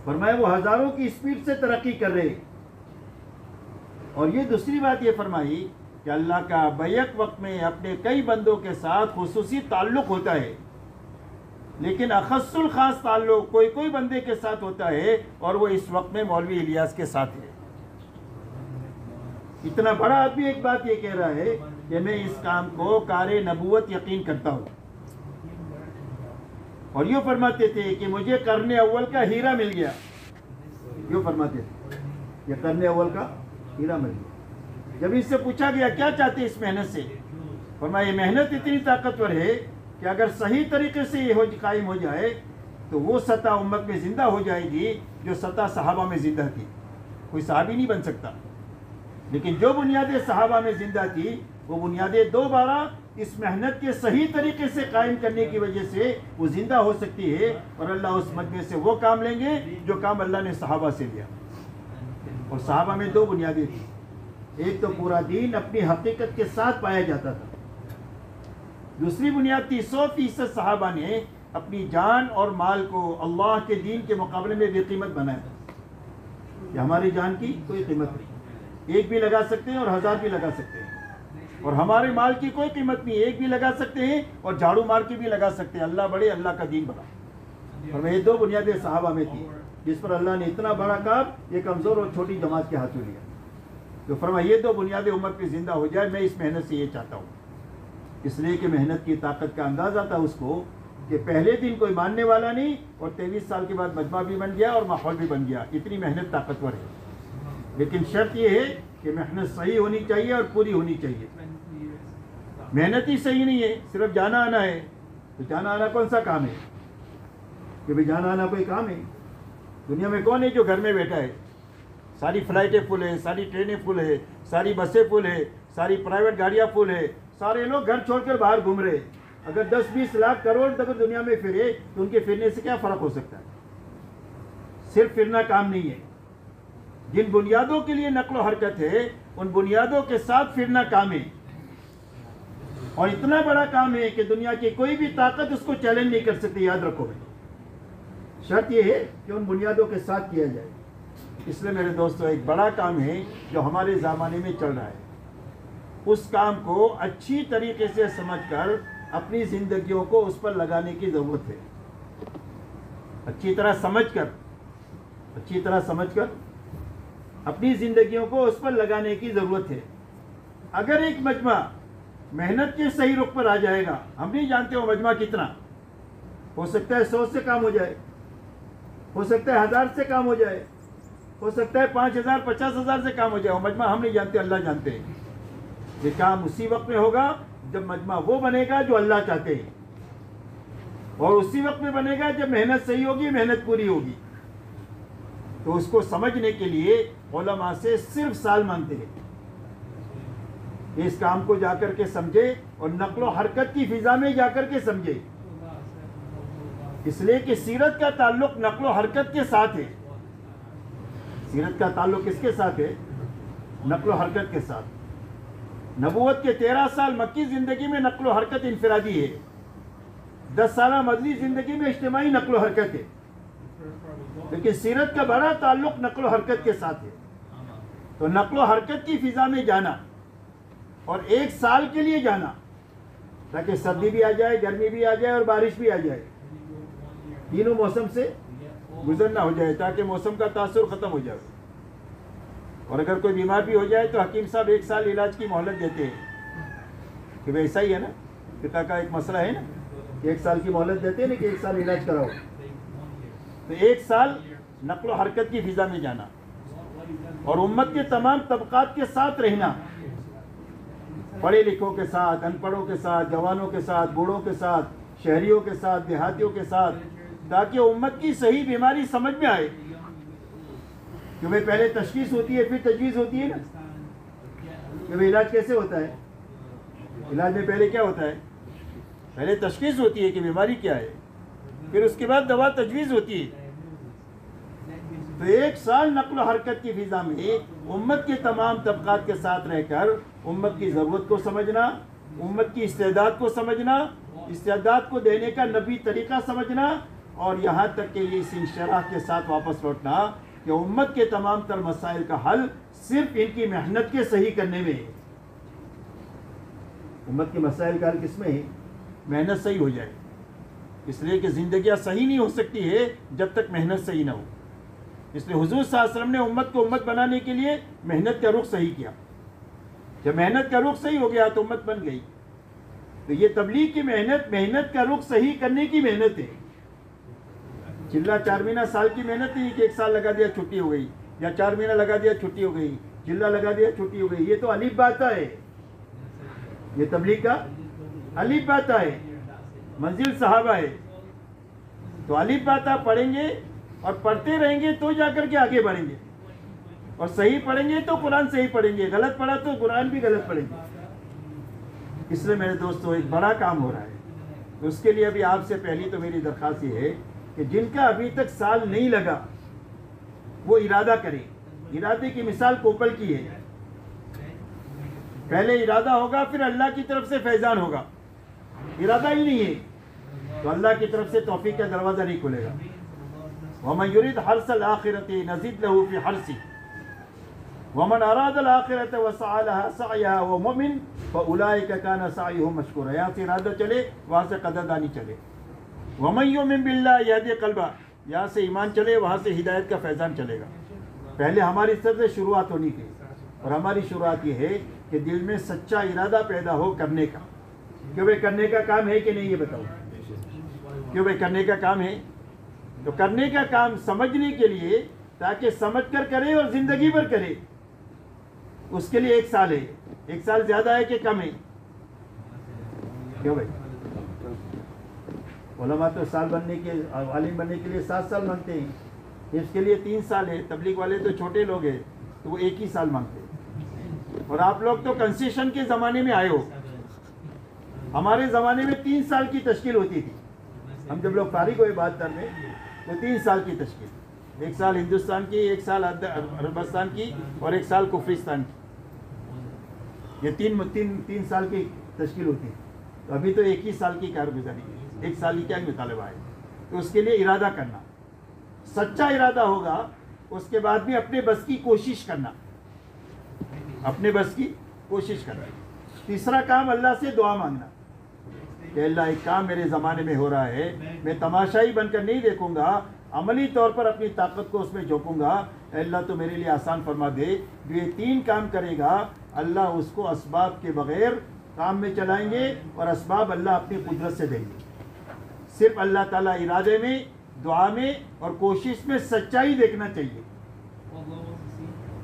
फरमाया वो हज़ारों की स्पीड से तरक्की कर रहे। और ये दूसरी बात ये फरमाई कि अल्लाह का बैक वक्त में अपने कई बंदों के साथ खुसूसी ताल्लुक़ होता है, लेकिन अखस्सुल ख़ास ताल्लुक़ कोई कोई बंदे के साथ होता है, और वो इस वक्त में मौलवी इलियास के साथ है। इतना बड़ा आदमी एक बात ये कह रहा है कि मैं इस काम को कार नबूवत यकीन करता हूँ। और यूँ फरमाते थे कि मुझे करने अव्वल का हीरा मिल गया। यूँ फरमाते थे, ये करने अव्वल का हीरा मिल गया। जब इससे पूछा गया क्या चाहते इस मेहनत से, फरमाया ये मेहनत इतनी ताकतवर है कि अगर सही तरीके से ये कायम हो जाए तो वो सतह उम्मत में ज़िंदा हो जाएगी जो सतह सहाबा में ज़िंदा थी। कोई सहाबी नहीं बन सकता, लेकिन जो बुनियादें सहाबा में ज़िंदा थी वो बुनियादें दोबारा इस मेहनत के सही तरीके से कायम करने की वजह से वो ज़िंदा हो सकती है। और अल्लाह उस मजमे से वो काम लेंगे जो काम अल्लाह ने सहाबा से लिया। और सहाबा में 2 बुनियादें थी, एक तो पूरा दीन अपनी हकीकत के साथ पाया जाता था, दूसरी बुनियाद थी 100% सहाबा ने अपनी जान और माल को अल्लाह के दीन के मुकाबले में बेकीमत बनाया कि हमारी जान की कोई कीमत नहीं, 1 भी लगा सकते हैं और 1000 भी लगा सकते हैं, और हमारे माल की कोई कीमत नहीं, 1 भी लगा सकते हैं और झाड़ू मार के भी लगा सकते हैं। अल्लाह बड़े, अल्लाह का दीन बड़ा। और ये 2 बुनियादें सहाबा में थी जिस पर अल्लाह ने इतना बड़ा काम ये कमज़ोर और छोटी जमात के हाथों लिया। तो फरमाया ये 2 बुनियादें उम्मत में ज़िंदा हो जाए, मैं इस मेहनत से ये चाहता हूँ। इसलिए कि मेहनत की ताकत का अंदाज़ा था उसको कि पहले दिन कोई मानने वाला नहीं, और 23 साल के बाद मजमा भी बन गया और माहौल भी बन गया। इतनी मेहनत ताकतवर है, लेकिन शर्त यह है कि मेहनत सही होनी चाहिए और पूरी होनी चाहिए। मेहनत ही सही नहीं है, सिर्फ जाना आना है, तो जाना आना कौन सा काम है कि भाई जाना आना कोई काम है? दुनिया में कौन है जो घर में बैठा है? सारी फ्लाइटें फुल है, सारी ट्रेनें फुल है, सारी बसें फुल है, सारी प्राइवेट गाड़ियाँ फुल है, सारे लोग घर छोड़कर बाहर घूम रहे। अगर 10-20 लाख करोड़ तक दुनिया में फिरे तो उनके फिरने से क्या फ़र्क हो सकता है? सिर्फ फिरना काम नहीं है, जिन बुनियादों के लिए नक्लो हरकत है उन बुनियादों के साथ फिरना काम है। और इतना बड़ा काम है कि दुनिया की कोई भी ताकत उसको चैलेंज नहीं कर सकती। याद रखो भाई, शर्त यह है कि उन बुनियादों के साथ किया जाए। इसलिए मेरे दोस्तों, एक बड़ा काम है जो हमारे ज़माने में चल रहा है, उस काम को अच्छी तरीके से समझकर अपनी ज़िंदगियों को उस पर लगाने की ज़रूरत है। अच्छी तरह समझकर अपनी ज़िंदगियों को उस पर लगाने की ज़रूरत है। अगर एक मजमा मेहनत के सही रुख पर आ जाएगा, हम नहीं जानते वो मजमा कितना हो सकता है, 100 से काम हो जाए, हो सकता है 1000 से काम हो जाए, हो सकता है 5000 50,000 से काम हो जाए। वो मजमा हम नहीं जानते, अल्लाह जानते हैं। ये काम उसी वक्त में होगा जब मजमा वो बनेगा जो अल्लाह चाहते हैं, और उसी वक्त में बनेगा जब मेहनत सही होगी, मेहनत पूरी होगी। तो उसको समझने के लिए उलमा से सिर्फ साल मांगते हैं। इस काम को जाकर के समझे और नक्लो हरकत की फिजा में जाकर के समझे, इसलिए कि सीरत का ताल्लुक नक्लो हरकत के साथ है। सीरत का ताल्लुक किसके साथ है? नक्लो हरकत के साथ। नबूवत के 13 साल मक्की ज़िंदगी में नक्लो हरकत इनफरादी है, 10 साल मदनी ज़िंदगी में इज्तिमाई नक्लो हरकत है, लेकिन सीरत का बड़ा ताल्लुक नक्लो हरकत के साथ है। तो नक्लो हरकत की फिजा में जाना, और 1 साल के लिए जाना, ताकि सर्दी भी आ जाए, गर्मी भी आ जाए और बारिश भी आ जाए, तीनों मौसम से गुजरना हो जाए, ताकि मौसम का तासुर ख़त्म हो जाए। और अगर कोई बीमार भी हो जाए तो हकीम साहब 1 साल इलाज की मोहलत देते हैं कि वैसा ही है ना, पिता का एक मसला है ना कि 1 साल की मोहलत देते हैं ना कि 1 साल इलाज कराओ। तो 1 साल नक्ल हरकत की फिजा में जाना और उम्मत के तमाम तबकात के साथ रहना, पढ़े लिखों के साथ, अनपढ़ों के साथ, जवानों के साथ, बूढ़ों के साथ, शहरियों के साथ, देहातियों के साथ, ताकि उम्मत की सही बीमारी समझ में आए। कि भाई पहले तशखीस होती है फिर तजवीज़ होती है ना, कि भाई इलाज कैसे होता है। इलाज में पहले क्या होता है, पहले तशखीस होती है कि बीमारी क्या है, फिर उसके बाद दवा तजवीज़ होती है। तो 1 साल नक्ल हरकत की फिजा में उम्मत के तमाम तबकात के साथ रहकर उम्मत की ज़रूरत को समझना, उम्मत की इस्तेदाद को समझना, इस्तेदाद को देने का नबी तरीक़ा समझना, और यहाँ तक कि ये इस इंशराह के साथ वापस लौटना कि उम्मत के तमाम तर मसाइल का हल सिर्फ इनकी मेहनत के सही करने में है। उम्मत के मसाइल का हल किसमें है, मेहनत सही हो जाए। इसलिए कि ज़िंदगियाँ सही नहीं हो सकती है जब तक मेहनत सही ना हो। इसलिए हुजूर सल्लल्लाहु अलैहि वसल्लम ने उम्मत को उम्मत बनाने के लिए मेहनत का रुख सही किया। जब मेहनत का रुख सही हो गया तो उम्मत बन गई। तो ये तबलीग की मेहनत, मेहनत का रुख सही करने की मेहनत है। चिल्ला 4 महीना साल की मेहनत नहीं कि 1 साल लगा दिया छुट्टी हो गई, या 4 महीना लगा दिया छुट्टी हो गई, चिल्ला लगा दिया छुट्टी हो गई। ये तो अलीफ बाता है, ये तबलीग का अलीफ बाता है, मंजिल सहाबा है। तो अलीफ बाता पढ़ेंगे और पढ़ते रहेंगे तो जाकर के आगे बढ़ेंगे, और सही पढ़ेंगे तो कुरान सही पढ़ेंगे, गलत पढ़ा तो कुरान भी गलत पढ़ेंगे। इसलिए मेरे दोस्तों एक बड़ा काम हो रहा है। तो उसके लिए अभी आपसे पहली तो मेरी दरख्वास्त ये है कि जिनका अभी तक साल नहीं लगा वो इरादा करें। इरादे की मिसाल कोपल की है, पहले इरादा होगा फिर अल्लाह की तरफ से फैजान होगा। इरादा ही नहीं है तो अल्लाह की तरफ से तौफीक का दरवाज़ा नहीं खुलेगा। वमन युरिद हर्सल आखिरति नज़िद लहू फी हर्सी वमन अरादल आखिरत वसअ लहा सअयहा व मुमिन फउलाइका कान सअयुहुम मशकूरा। यहाँ से इरादा चले, वहाँ से कदरदानी चले। वमन युमिन बिल्लाह यहदी क़ल्बा, यहाँ से ईमान चले, वहाँ से हिदायत का फैज़ान चलेगा। पहले हमारी तरफ से शुरुआत होनी थी, और हमारी शुरुआत ये है कि दिल में सच्चा इरादा पैदा हो करने का। क्यों भाई करने का काम है कि नहीं, ये बताओ। क्यों भाई करने का काम है, तो करने का काम समझने के लिए, ताकि समझ कर करे और ज़िंदगी भर करे, उसके लिए 1 साल है। 1 साल ज़्यादा है कि कम है? क्यों भाई, उलमा तो साल बनने के, आलिम बनने के लिए 7 साल मांगते हैं, इसके लिए 3 साल है। तबलीग वाले तो छोटे लोग हैं तो वो 1 ही साल मांगते हैं। और आप लोग तो कंसेशन के ज़माने में आए हो। हमारे ज़माने में 3 साल की तश्कील होती थी। हम जब लोग फारिग हुए 72 में तो 3 साल की तश्कील, 1 साल हिंदुस्तान की, 1 साल अरबस्तान की और 1 साल कुफरिस्तान की। ये तीन साल की तश्कील होती है। तो अभी तो 1 ही साल की कारगुजारी है, 1 साल की क्या मुतालबा है। तो उसके लिए इरादा करना, सच्चा इरादा होगा, उसके बाद भी अपने बस की कोशिश करना, अपने बस की कोशिश करना। तीसरा काम अल्लाह से दुआ मांगना कि अल्लाह एक काम मेरे ज़माने में हो रहा है, मैं तमाशाई बनकर नहीं देखूंगा, अमली तौर पर अपनी ताकत को उसमें झोंकूंगा। अल्लाह तो मेरे लिए आसान फरमा दे। जो ये 3 काम करेगा अल्लाह उसको असबाब के बग़ैर काम में चलाएंगे, और असबाब अल्लाह अपनी कुदरत से देंगे। सिर्फ अल्लाह ताला इरादे में, दुआ में और कोशिश में सच्चाई देखना चाहिए।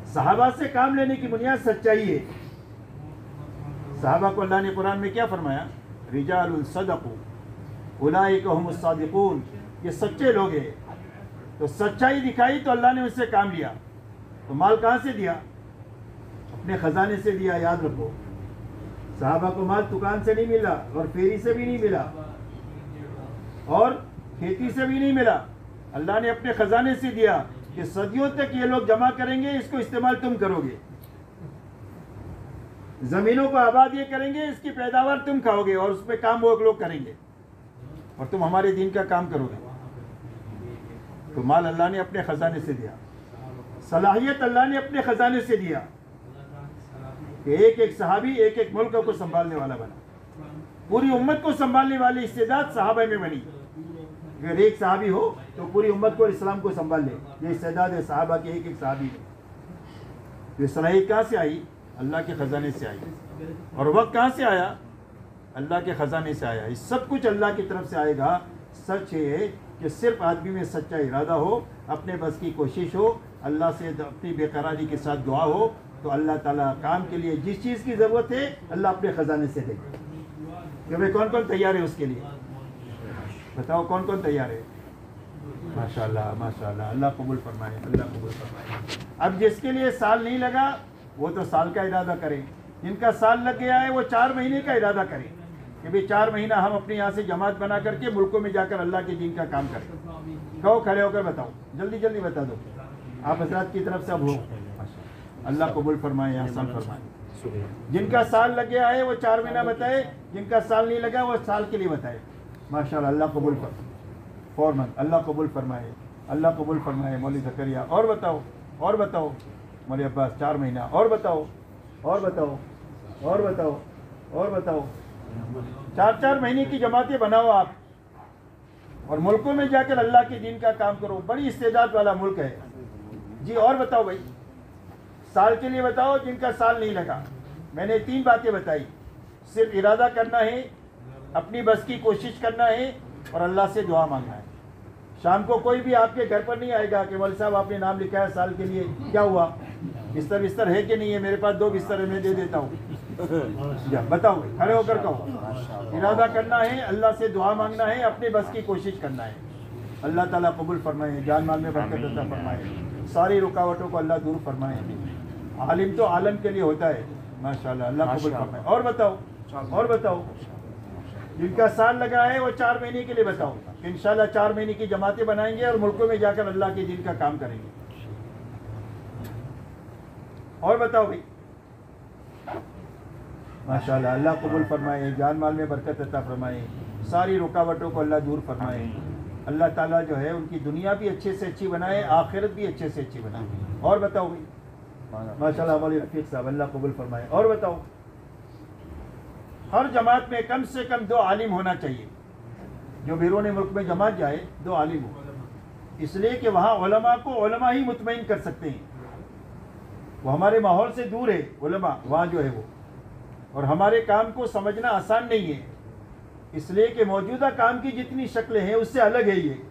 सहाबा से काम लेने की बुनियाद सच्चाई है। सहाबा को अल्लाह ने कुरान में क्या फरमाया, रिजालुन सदक़ू उलाइका हुमुस सादिक़ून, ये सच्चे लोग हैं। तो सच्चाई दिखाई तो अल्लाह ने उससे काम लिया। तो माल कहाँ से दिया? अपने ख़जाने से दिया। याद रखो, सहाबा को माल दुकान से नहीं मिला, और फेरी से भी नहीं मिला, और खेती से भी नहीं मिला। अल्लाह ने अपने ख़जाने से दिया कि सदियों तक ये लोग जमा करेंगे, इसको इस्तेमाल तुम करोगे। ज़मीनों को आबाद ये करेंगे, इसकी पैदावार तुम खाओगे, और उस पर काम वो लोग करेंगे, और तुम हमारे दीन का काम करोगे। तो माल अल्लाह ने अपने ख़जाने से दिया, सलाहियत अल्लाह ने अपने ख़जाने से दिया। कि एक एक सहाबी एक एक मुल्क को संभालने वाला बना, पूरी उम्मत को संभालने वाली इस्तेदाद सहाबा में बनी। अगर एक सहाबी हो तो पूरी उम्मत को, इस्लाम को संभाल ले, ये इस्तेदाद है सहाबा के एक एक सहाबी में। ये सलाहियत कहाँ से आई? अल्लाह के ख़जाने से आई। और वक्त कहाँ से आया? अल्लाह के ख़जाने से आया। इस सब कुछ अल्लाह की तरफ से आएगा। सच है कि सिर्फ आदमी में सच्चा इरादा हो, अपने बस की कोशिश हो, अल्लाह से अपनी बेकरारी के साथ दुआ हो, तो अल्लाह ताला काम के लिए जिस चीज़ की ज़रूरत है अल्लाह अपने ख़जाने से देगा। कि भाई कौन कौन तैयार है उसके लिए? बताओ कौन कौन तैयार है? माशाल्लाह माशाल्लाह, अल्लाह कबूल फरमाए, अल्लाह कबूल फरमाए। अब जिसके लिए साल नहीं लगा वो तो साल का इरादा करे, जिनका साल लग गया है वो 4 महीने का इरादा करें कि भाई 4 महीना हम अपने यहाँ से जमात बना करके मुल्कों में जाकर अल्लाह के दीन का काम करें। कहो, खड़े होकर बताओ, जल्दी जल्दी बता दो। आप हजरात की तरफ से अब हो। अल्लाह कबूल फरमाए, आसान फरमाए। जिनका साल लग गया है वो 4 महीना बताए, जिनका साल नहीं लगा वो साल के लिए बताए। माशाल्लाह, अल्लाह कबूल फरमाए। फौरन अल्लाह कबूल फरमाए, अल्लाह कबूल फरमाए। मौलवी ज़करिया और बताओ, और बताओ। मौलवी अब्बास 4 महीना और बताओ, और बताओ, और बताओ, और बताओ। 4-4 महीने की जमातें बनाओ आप और मुल्कों में जाकर अल्लाह के दीन का काम करो। बड़ी इस्तेदाद वाला मुल्क है जी। और बताओ भाई, साल के लिए बताओ, जिनका साल नहीं लगा। मैंने 3 बातें बताई। सिर्फ इरादा करना है, अपनी बस की कोशिश करना है और अल्लाह से दुआ मांगना है। शाम को कोई भी आपके घर पर नहीं आएगा कि मौलवी साहब आपने नाम लिखा है साल के लिए, क्या हुआ, बिस्तर है कि नहीं है? मेरे पास 2 बिस्तर है, मैं दे देता हूँ। बताओ, खड़े होकर कहो। इरादा करना है, अल्लाह से दुआ मांगना है, अपने बस की कोशिश करना है। अल्लाह ताला कबूल फरमाए, जान माल में बरकत अता फरमाए, सारी रुकावटों को अल्लाह दूर फरमाए। आलिम तो आलम के लिए होता है। माशाल्लाह, अल्लाह कबूल फरमाए। और बताओ, और बताओ। जिनका साल लगा है वो 4 महीने के लिए बताओ। इंशाल्लाह 4 महीने की जमातें बनाएंगे और मुल्कों में जाकर अल्लाह के दीन का काम करेंगे। और बताओ भाई। माशाल्लाह, अल्लाह कबूल फरमाए, जान माल में बरकत अता फरमाए, सारी रुकावटों को अल्लाह दूर फरमाए। अल्लाह ताला जो है उनकी दुनिया भी अच्छे से अच्छी बनाए, आखिरत भी अच्छे से अच्छी बनाए। और बताओ भाई। माशाल्लाह, मौलवी रफीक साहब, अल्लाह कबूल फरमाए। और बताओ। हर जमात में कम से कम 2 आलिम होना चाहिए। जो बैरून मुल्क में जमात जाए 2 आलिम हो, इसलिए कि वहाँ उलमा को उलमा ही मुतमईन कर सकते हैं। वो हमारे माहौल से दूर है उलमा वहाँ जो है वो, और हमारे काम को समझना आसान नहीं है, इसलिए कि मौजूदा काम की जितनी शक्लें हैं उससे अलग है ये।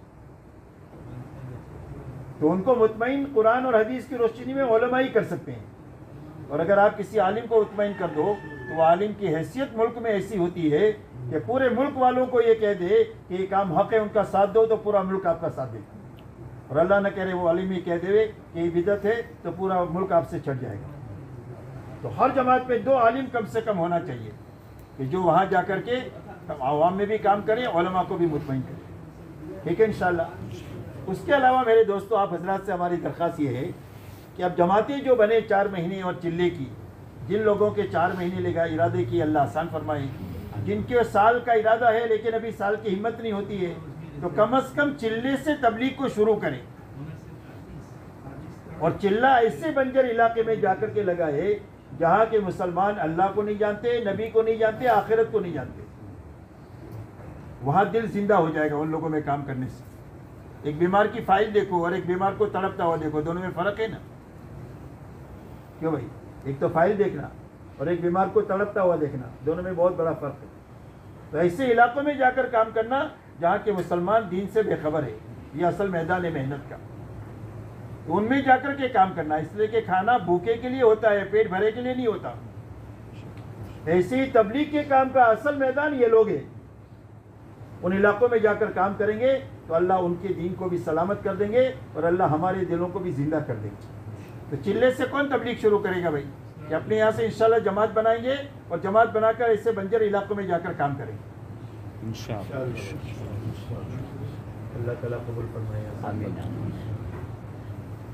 तो उनको मुतमईन कुरान और हदीस की रोशनी में उलमा ही कर सकते हैं। और अगर आप किसी आलिम को मुतमईन कर दो तो वो आलिम की हैसियत मुल्क में ऐसी होती है कि पूरे मुल्क वालों को ये कह दे कि ये काम हक है, उनका साथ दो, तो पूरा मुल्क आपका साथ देगा। और अल्लाह न करे वो आलिम ही कह दे कि ये बिदअत है तो पूरा मुल्क आपसे छट जाएगा। तो हर जमात में 2 आलिम कम से कम होना चाहिए कि जो वहाँ जा कर के आवाम में भी काम करें, उलमा को भी मुतमईन करें। ठीक है इंशाल्लाह। उसके अलावा मेरे दोस्तों, आप हजरात से हमारी दरख्वास्त ये है कि अब जमातें जो बने 4 महीने और चिल्ले की, जिन लोगों के 4 महीने लेगा इरादे की, अल्लाह आसान फरमाए। जिनके साल का इरादा है लेकिन अभी साल की हिम्मत नहीं होती है, तो कम से कम चिल्ले से तबलीग को शुरू करें। और चिल्ला ऐसे बंजर इलाके में जाकर के लगा है जहाँ के मुसलमान अल्लाह को नहीं जानते, नबी को नहीं जानते, आखिरत को नहीं जानते। वहाँ दिल जिंदा हो जाएगा उन लोगों में काम करने से। एक बीमार की फाइल देखो और एक बीमार को तड़पता हुआ देखो, दोनों में फ़र्क है ना? क्यों भाई? एक तो फाइल देखना और एक बीमार को तड़पता हुआ देखना, दोनों में बहुत बड़ा फ़र्क है। तो ऐसे इलाकों में जाकर काम करना जहाँ के मुसलमान दीन से बेखबर है, ये असल मैदान है मेहनत का। तो उनमें जाकर के काम करना, इसलिए कि खाना भूखे के लिए होता है, पेट भरे के लिए नहीं होता। ऐसे ही तबलीग के काम का असल मैदान ये लोग हैं। उन इलाकों में जाकर काम करेंगे तो अल्लाह उनके दीन को भी सलामत कर देंगे और अल्लाह हमारे दिलों को भी जिंदा कर देंगे। तो चिल्ले से कौन तबलीग शुरू करेगा भाई? कि अपने यहाँ से इंशाल्लाह जमात बनाएंगे और जमात बनाकर ऐसे बंजर इलाकों में जाकर काम करेंगे इंशाल्लाह। अल्लाह ताला कबूल फरमाए, आमीन।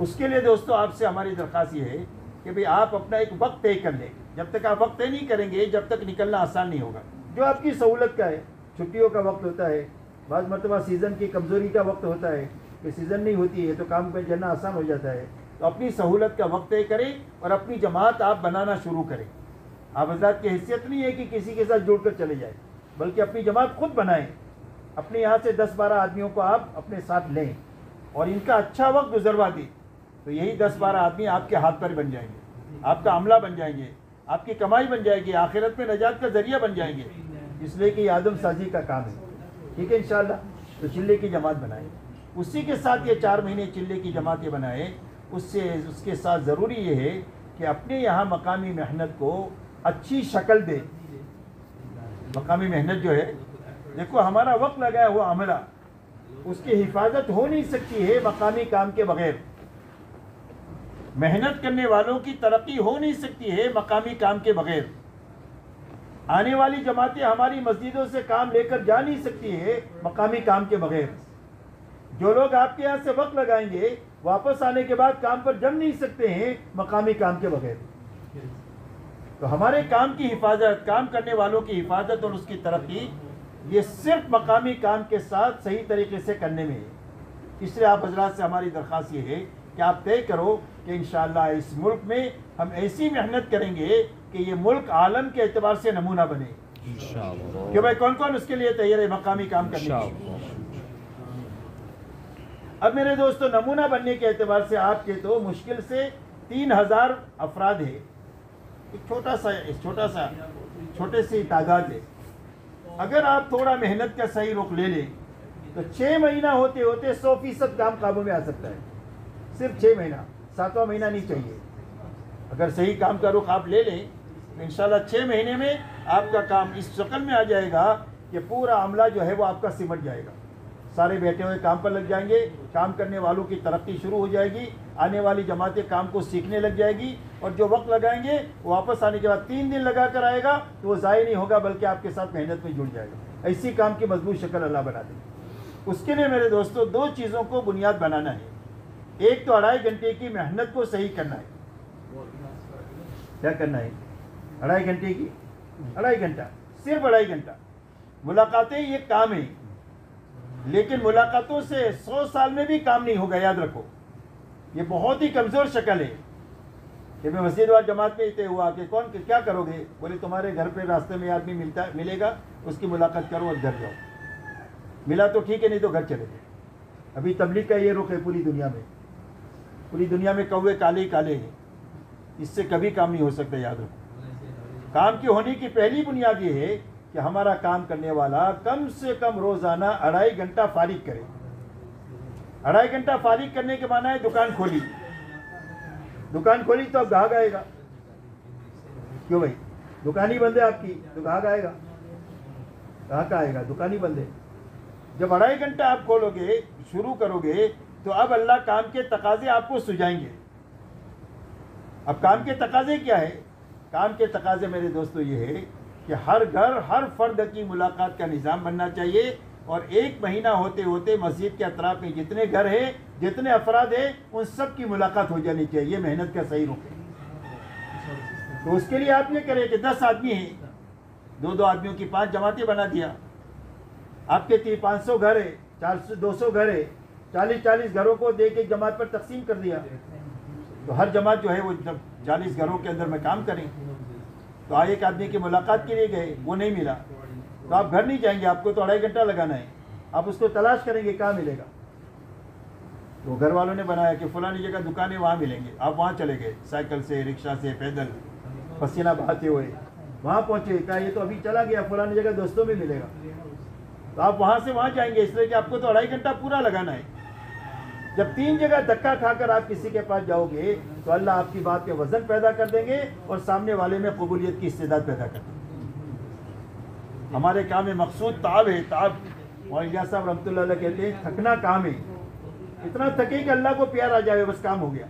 उसके लिए दोस्तों आपसे हमारी दरख्वास्त ये है कि भाई आप अपना एक वक्त तय कर लें। जब तक आप वक्त तय नहीं करेंगे, जब तक निकलना आसान नहीं होगा। जो आपकी सहूलत का है, छुट्टियों का वक्त होता है, बाद मरतबा सीज़न की कमज़ोरी का वक्त होता है कि सीज़न नहीं होती है तो काम पर जाना आसान हो जाता है। तो अपनी सहूलत का वक्त तय करें और अपनी जमात आप बनाना शुरू करें। आप हज़रात की हैसियत नहीं है कि किसी के साथ जुड़कर चले जाए, बल्कि अपनी जमात खुद बनाएं। अपने यहाँ से 10-12 आदमियों को आप अपने साथ लें और इनका अच्छा वक्त गुजरवा दें, तो यही 10-12 आदमी आपके हाथ पर बन जाएंगे, आपका अमला बन जाएंगे, आपकी कमाई बन जाएगी, आखिरत में नजात का जरिया बन जाएंगे। इसलिए कि आदम साजी का काम है। ठीक है इंशाअल्लाह। तो चिल्ले की जमात बनाएं, उसी के साथ ये 4 महीने चिल्ले की जमातें बनाएं। उसके साथ ज़रूरी ये है कि अपने यहाँ मकामी मेहनत को अच्छी शक्ल दे। मकामी मेहनत जो है, देखो हमारा वक्त लगाया हुआ अमला, उसकी हिफाजत हो नहीं सकती है मकामी काम के बगैर। मेहनत करने वालों की तरक्की हो नहीं सकती है मकामी काम के बगैर। आने वाली जमातें हमारी मस्जिदों से काम लेकर जा नहीं सकती है मकामी काम के बगैर। जो लोग आपके यहाँ से वक्त लगाएंगे, वापस आने के बाद काम पर जम नहीं सकते हैं मकामी काम के बगैर। तो हमारे काम की हिफाजत, काम करने वालों की हिफाजत और उसकी तरक्की, ये सिर्फ मकामी काम के साथ सही तरीके से करने में है। इसलिए आप हजरात से हमारी दरख्वास्त ये है कि आप तय करो कि इंशाअल्लाह इस मुल्क में हम ऐसी मेहनत करेंगे कि ये मुल्क आलम के एतबार से नमूना बने। इंशाअल्लाह। कि भाई कौन कौन उसके लिए तैयार है मकामी काम करने के? अब मेरे दोस्तों, नमूना बनने के एतबार से आपके तो मुश्किल से 3000 अफराद है। एक छोटे सी तादाद है। अगर आप थोड़ा मेहनत का सही रुख ले लें तो 6 महीना होते होते 100% काम काबू में आ सकता है। सिर्फ 6 महीना, 7वां महीना नहीं चाहिए। अगर सही काम का रुख आप ले लें तो इंशाल्लाह 6 महीने में आपका काम इस शक्ल में आ जाएगा कि पूरा अमला जो है वो आपका सिमट जाएगा। सारे बैठे हुए काम पर लग जाएंगे, काम करने वालों की तरक्की शुरू हो जाएगी, आने वाली जमातें काम को सीखने लग जाएगी, और जो वक्त लगाएंगे वो वापस आने के बाद 3 दिन लगा कर आएगा तो वो ज़ाय नहीं होगा, बल्कि आपके साथ मेहनत में जुड़ जाएगा। ऐसी काम की मजबूत शक्ल अल्लाह बना दे। उसके लिए मेरे दोस्तों 2 चीज़ों को बुनियाद बनाना है। एक तो 2.5 घंटे की मेहनत को सही करना है। क्या करना है? 2.5 घंटे की, 2.5 घंटा, सिर्फ 2.5 घंटा। मुलाकातें ये काम है, लेकिन मुलाकातों से 100 साल में भी काम नहीं होगा। याद रखो, ये बहुत ही कमज़ोर शक्ल है कि मैं मस्जिद वाल जमात में इतने हुआ कि कौन क्या करोगे? बोले तुम्हारे घर पे रास्ते में आदमी मिलेगा, उसकी मुलाकात करो और घर जाओ। मिला तो ठीक है, नहीं तो घर चले जाओ। अभी तबलीग का ये रुख है पूरी दुनिया में। पूरी दुनिया में कौवे काले ही काले हैं। इससे कभी काम नहीं हो सकता। याद रखो, काम की होने की पहली बुनियाद ये है कि हमारा काम करने वाला कम से कम रोज़ाना 2.5 घंटा फारिग करे। 2.5 घंटा फारिग करने के माना है दुकान खोली। दुकान खोली तो अब ग्राहक आएगा। क्यों भाई? दुकान ही बंद है आपकी, तो ग्राहक आएगा। ग्राहक आएगा, दुकान ही बंद है। जब 2.5 घंटा आप खोलोगे, शुरू करोगे, तो अब अल्लाह काम के तकाजे आपको सुझाएंगे। अब काम के तकाजे क्या है? काम के तकाजे मेरे दोस्तों ये है कि हर घर, हर फर्द की मुलाकात का निज़ाम बनना चाहिए, और 1 महीना होते होते मस्जिद के अतराफ में जितने घर हैं, जितने अफराद हैं, उन सब की मुलाकात हो जानी चाहिए। ये मेहनत का सही रुख है। तो उसके लिए आप ये करें कि 10 आदमी हैं, 2-2 आदमियों की 5 जमातें बना दिया। आपके 500 घर है, 200 घर है, 40-40 घरों को दे के जमात पर तकसीम कर दिया। तो हर जमात जो है वो 40 घरों के अंदर में काम करें। तो आए एक आदमी की मुलाकात के लिए गए, वो नहीं मिला, तो आप घर नहीं जाएंगे, आपको तो 2.5 घंटा लगाना है। आप उसको तलाश करेंगे, कहाँ मिलेगा? तो घर वालों ने बनाया कि फलानी जगह दुकान है, वहाँ मिलेंगे। आप वहाँ चले गए, साइकिल से, रिक्शा से, पैदल, पसीना बहाते हुए वहाँ पहुँचे। कहा ये तो अभी चला गया, फलानी जगह दोस्तों में मिलेगा। तो आप वहाँ से वहाँ जाएंगे, इसलिए कि आपको तो 2.5 घंटा पूरा लगाना है। जब 3 जगह धक्का खाकर आप किसी के पास जाओगे तो अल्लाह आपकी बात पे वजन पैदा कर देंगे और सामने वाले में कबूलियत की इस्तेदाद पैदा कर देंगे। हमारे काम में मकसूद ताब है। ताब मौलाना साहब रहमतुल्लाह अलैह कहते हैं थकना काम है। इतना थके कि अल्लाह को प्यार आ जाए, बस काम हो गया।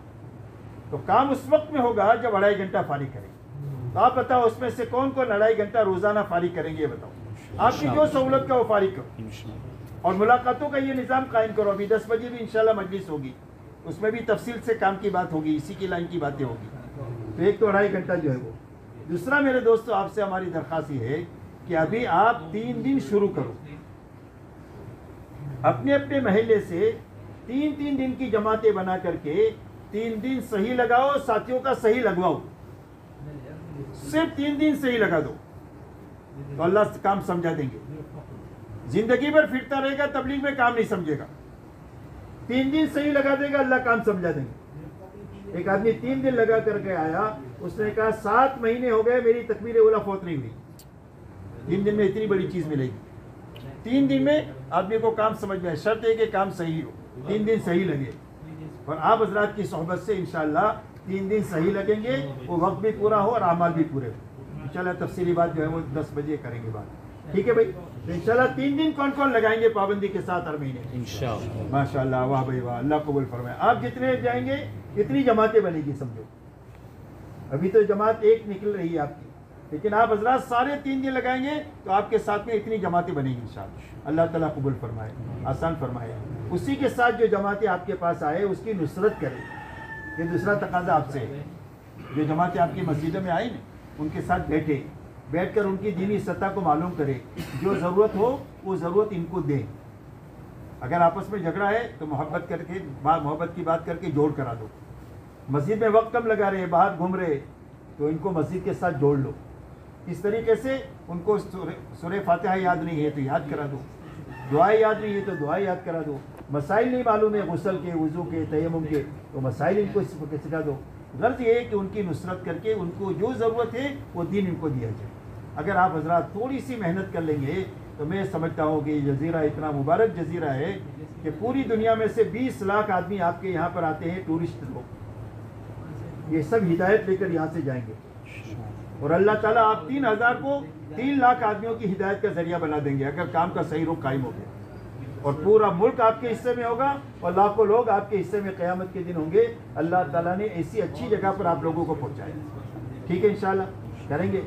तो काम उस वक्त में होगा जब 2.5 घंटा फारिग करें। तो आप बताओ उसमें से कौन कौन 2.5 घंटा रोजाना फारिग करेंगे? ये बताओ। आपकी जो सहूलत का वो फारिग करो, और मुलाकातों का ये निज़ाम कायम करो। अभी 10 बजे भी इंशाल्लाह मजलिस होगी, उसमें भी तफसील से काम की बात होगी, इसी की लाइन की बातें होगी। तो एक तो 2.5 घंटा जो है वो। दूसरा मेरे दोस्तों आपसे हमारी दरख्वास्त ये है कि अभी आप 3 दिन शुरू करो। अपने अपने महल्ले से 3-3 दिन की जमातें बना करके 3 दिन सही लगाओ, साथियों का सही लगवाओ। सिर्फ 3 दिन सही लगा दो तो अल्लाह काम समझा देंगे। जिंदगी भर फिरता रहेगा तबलीग में काम नहीं समझेगा, 3 दिन सही लगा देगा अल्लाह काम समझा देंगे। एक आदमी 3 दिन लगा करके आया, उसने कहा 7 महीने हो गए मेरी तकबीर उला फौत नहीं हुई। 3 दिन में इतनी बड़ी चीज मिलेगी। 3 दिन में आदमी को काम समझ में, शर्त है कि काम सही हो, 3 दिन सही लगे। और आप हजरात की सोहबत से इंशाअल्लाह 3 दिन सही लगेंगे, वो वक्त भी पूरा हो और अमाल भी पूरे हो। इंशाअल्लाह तफसीली बात जो है वो 10 बजे करेंगे बात, ठीक है भाई। तो इंशाअल्लाह 3 दिन कौन कौन लगाएंगे पाबंदी के साथ हर महीने इंशाअल्लाह। माशाअल्लाह, वाह भाई वाह, अल्लाह कबूल फरमाए। आप जितने जाएंगे इतनी जमातें बनेगी समझो। अभी तो जमात एक निकल रही है आपकी, लेकिन आप हजरात सारे 3 दिन लगाएंगे तो आपके साथ में इतनी जमातें बनेगी इंशाअल्लाह। अल्लाह ताला कबूल फरमाए, आसान फरमाए। उसी के साथ जो जमातें आपके पास आए उसकी नुसरत करें, ये दूसरा तकाजा आपसे है। जो जमातें आपकी मस्जिदों में आई ना उनके साथ बैठकर उनकी दीनी सत्ता को मालूम करें, जो ज़रूरत हो वो ज़रूरत इनको दें। अगर आपस में झगड़ा है तो मोहब्बत की बात करके जोड़ करा दो। मस्जिद में वक्त कम लगा रहे, बाहर घूम रहे, तो इनको मस्जिद के साथ जोड़ लो। इस तरीके से उनको सूरह फातिहा याद नहीं है तो याद करा दो, दुआएं याद नहीं है तो दुआएं याद करा दो। मसाइल नहीं मालूम है गुस्ल के, वज़ू के, तयम्मुम के, तो मसाइल इनको सिखा दो। गर्ज ये है कि उनकी नुसरत करके उनको जो ज़रूरत है वो दीन इनको दिया जाए। अगर आप हजरात थोड़ी सी मेहनत कर लेंगे तो मैं समझता हूँ कि जजीरा इतना मुबारक जजीरा है कि पूरी दुनिया में से 20 लाख आदमी आपके यहाँ पर आते हैं, टूरिस्ट लोग। ये सब हिदायत लेकर यहाँ से जाएंगे और अल्लाह ताला आप 3000 को 3 लाख आदमियों की हिदायत का जरिया बना देंगे अगर काम का सही रुख कायम हो गया। और पूरा मुल्क आपके हिस्से में होगा और लाखों लोग आपके हिस्से में क़यामत के दिन होंगे। अल्लाह ताला ने ऐसी अच्छी जगह पर आप लोगों को पहुँचाया। ठीक है, इंशाअल्लाह करेंगे।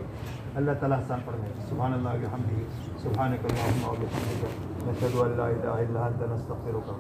अल्लाह ताला आसान फरमाए। सुभान अल्लाह व बिहम्दिही, सुभानक अल्लाहुम्मा व बिहम्दिका, नशहदु अल्ला इलाहा इल्ला अंता, नस्तगफिरुका।